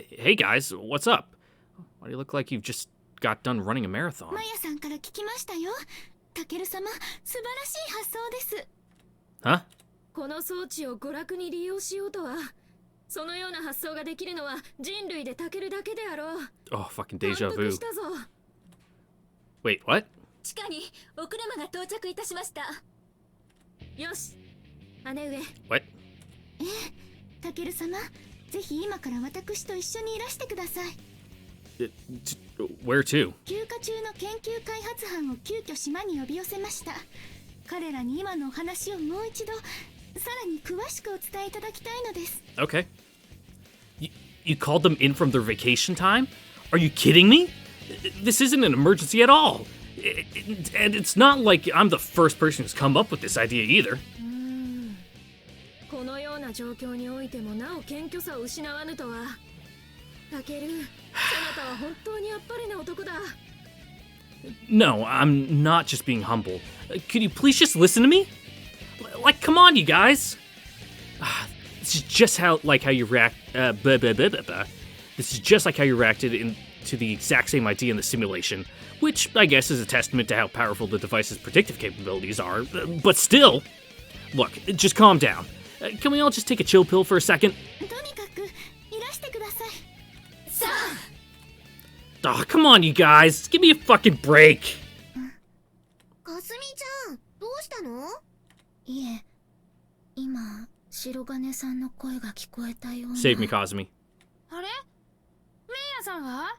A: Hey guys, what's up? Why do you look like you've just got done running a marathon?
B: マヤさんから聞きましたよ。タケル様、素晴らしい発想です。
A: Huh?
D: この装置を娯楽に利用しようとは、そのような発想ができるのは人類でタケルだけであろう。
A: Oh, fucking deja
D: 感
A: vu.
D: 服したぞ。
A: Wait, what?
B: 地下にお車が到着いたしました。
D: よし、姉上。
A: What?
B: タケル様、ぜひ今から私と一緒にいらしてください。
A: Where to?
B: 休暇中の研究開発班を急遽島に呼び寄せました。彼らに今のお話をもう一度、さらに詳しくお伝えいただきたいのです。
A: Okay. You called them in from their vacation time? Are you kidding me? This isn't an emergency at all. And it's not like I'm the first person who's come up with this idea either.
D: このような状況においてもなお謙虚さを失わぬとは。タケル、そなたは本当にあっぱれな男だ。
A: No, I'm not just being humble. Could you please just listen to me? Like, come on, you guys. This is just how you react. This is just like how you reacted to the exact same idea in the simulation, which I guess is a testament to how powerful the device's predictive capabilities are. But still, look, just calm down. Can we all just take a chill pill for a second?
B: とにかくいらしてください。さあ。
A: Oh, come on, you guys. Give me a fucking break.
B: かすみちゃん、どうしたの？いえ、今白金さんの声が聞こえたような。
A: Save me, Kazumi.
D: あれ？メイヤさんは？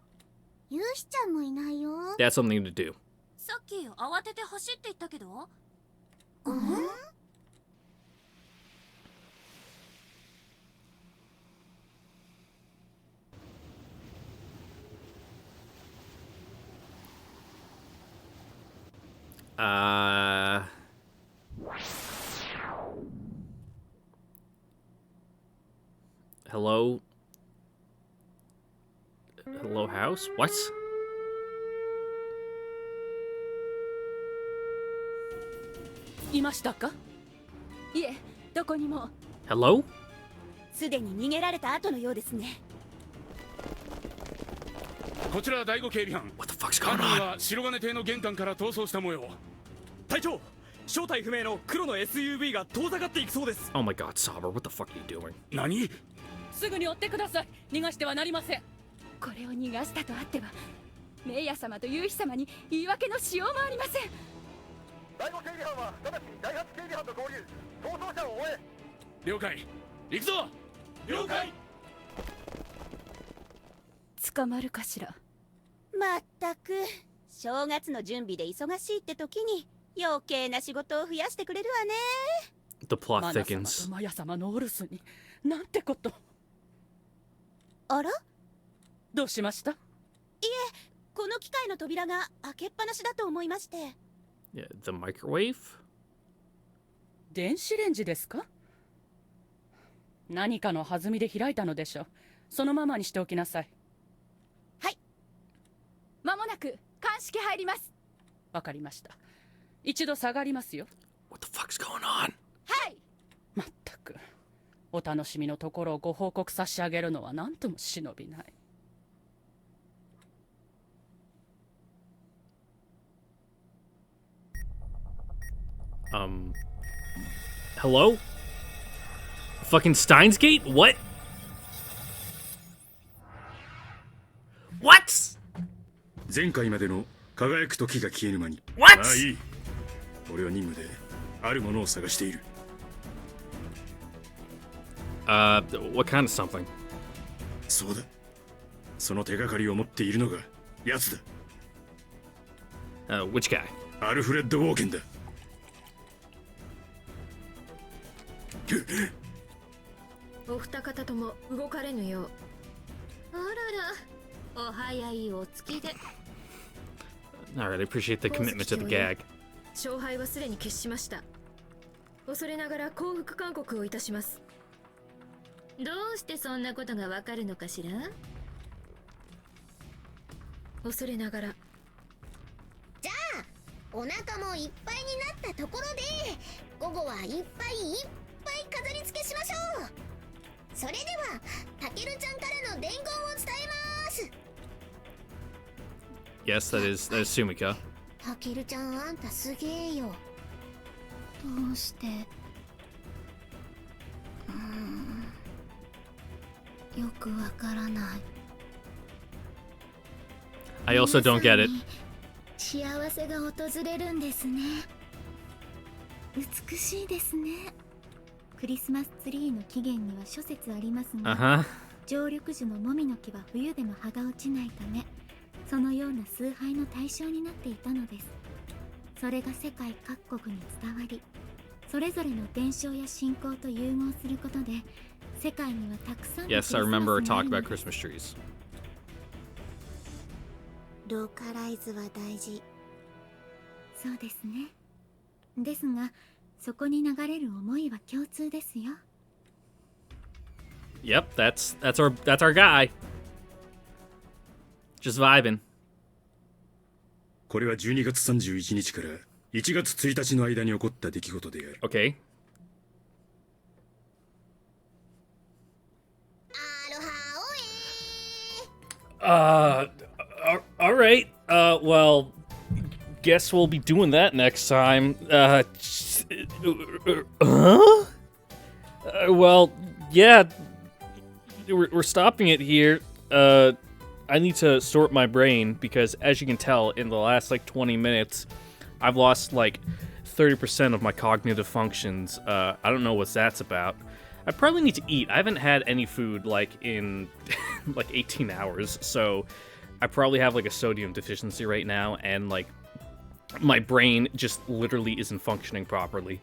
B: ユウシちゃんもいないよ。
A: That's something to do.
B: さっき慌てて走っていったけど。
A: Hello? Hello, house? What?
E: いましたか？いえ、どこにも。
A: Hello?
E: すでに逃げられた後のようですね。
C: こちら第5警備班。
A: What the fuck's
C: 犯
A: going
C: 人
A: on?
C: は白金邸の玄関から逃走した模様。
F: 隊長、正体不明の黒の SUV が遠ざかっていくそうです。
A: Oh my god, Saber, what the fuck are you doing?
C: 何？
E: すぐに追ってください。逃がしてはなりません。これを逃がしたとあっては、メイヤ様とユウヒ様に言い訳のしようもありません。
G: 第5警備班は直ちに第8警備班と合流。逃走者を追え。
C: 了解。行くぞ。了解。
E: 捕まるかしら。
H: まったく正月の準備で忙しいって時に余計な仕事を増やしてくれるわね。
A: The plot
E: マナ様
A: thickens.
E: とマヤ様のお留守になんてこと。
H: あら？
E: どうしました？
H: この機械の扉が開けっぱなしだと思いまして。
A: Yeah, the microwave?
E: 電子レンジですか？何かの弾みで開いたのでしょう。そのままにしておきなさい。
H: はい。
E: 間もなく鑑識入ります。わかりました。一度下がりますよ。
A: What the fuck's going on?
E: はい。まったくお楽しみのところをご報告差し上げるのは何とも忍びない。
A: Hello? Fucking Steins Gate? What? What?
C: 前回までの輝く時が消えぬ間に。
A: What?
C: まあいい。俺は任務であるものを探している。
A: What kind of something?
C: そうだ。その手がかりを持っているのが奴だ。
A: Which guy?
C: アルフレッド・ウォーケンだ。
D: お二方とも動かれぬよう。
B: あらら、お早いお月で。
A: Alright, I appreciate the commitment to the gag.
D: 勝敗はすでに決しました。恐れながら降伏勧告をいたします。
B: どうしてそんなことがわかるのかしら。
D: 恐れながら。
I: じゃあお腹もいっぱいになったところで午後はいっぱいいっぱい飾り付けしましょう。それではタケルちゃんからの伝言を伝えます。
A: Yes, that is Sumika.
I: タケルちゃん、あんたすげえよ。
B: どうして。よくわからない。
A: I also don't get it.
B: 幸せが訪れるんですね。美しいですね。クリスマスツリーの起源には諸説ありますが、
A: Uh-huh.
B: 常緑樹のもみの木は冬でも葉が落ちないため、そのような崇拝の対象になっていたのです。それが世界各国に伝わり、それぞれの伝承や信仰と融合することで、世界にはたくさんのクリス
A: Yes, I
B: マス
A: remember a
B: があ
A: talk
B: るの
A: about
B: です。
A: Christmas trees.
I: ローカライズは大事。
B: そうですね。ですが、そこに流れる思いは共通ですよ。
A: Yep, that's our guy. Just vibing.
C: これは12月31日から1月1日の間に起こった出来事である。
A: Okay.
I: アロハオエ
A: All right. Well, guess we'll be doing that next time. Well, yeah. We're stopping it here. I need to sort my brain because, as you can tell, in the last 20 minutes, I've lost 30% of my cognitive functions. I don't know what that's about. I probably need to eat. I haven't had any food in 18 hours, so I probably have a sodium deficiency right now, and my brain just literally isn't functioning properly.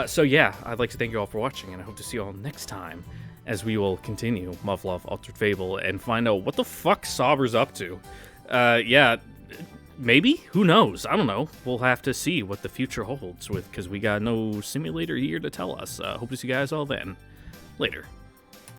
A: So yeah, I'd like to thank you all for watching, and I hope to see you all next time as we will continue Muv-Luv Altered Fable and find out what the fuck Saber's up to. Yeah, maybe? Who knows? I don't know. We'll have to see what the future holds because we got no simulator here to tell us. Hope to see you guys all then. Later.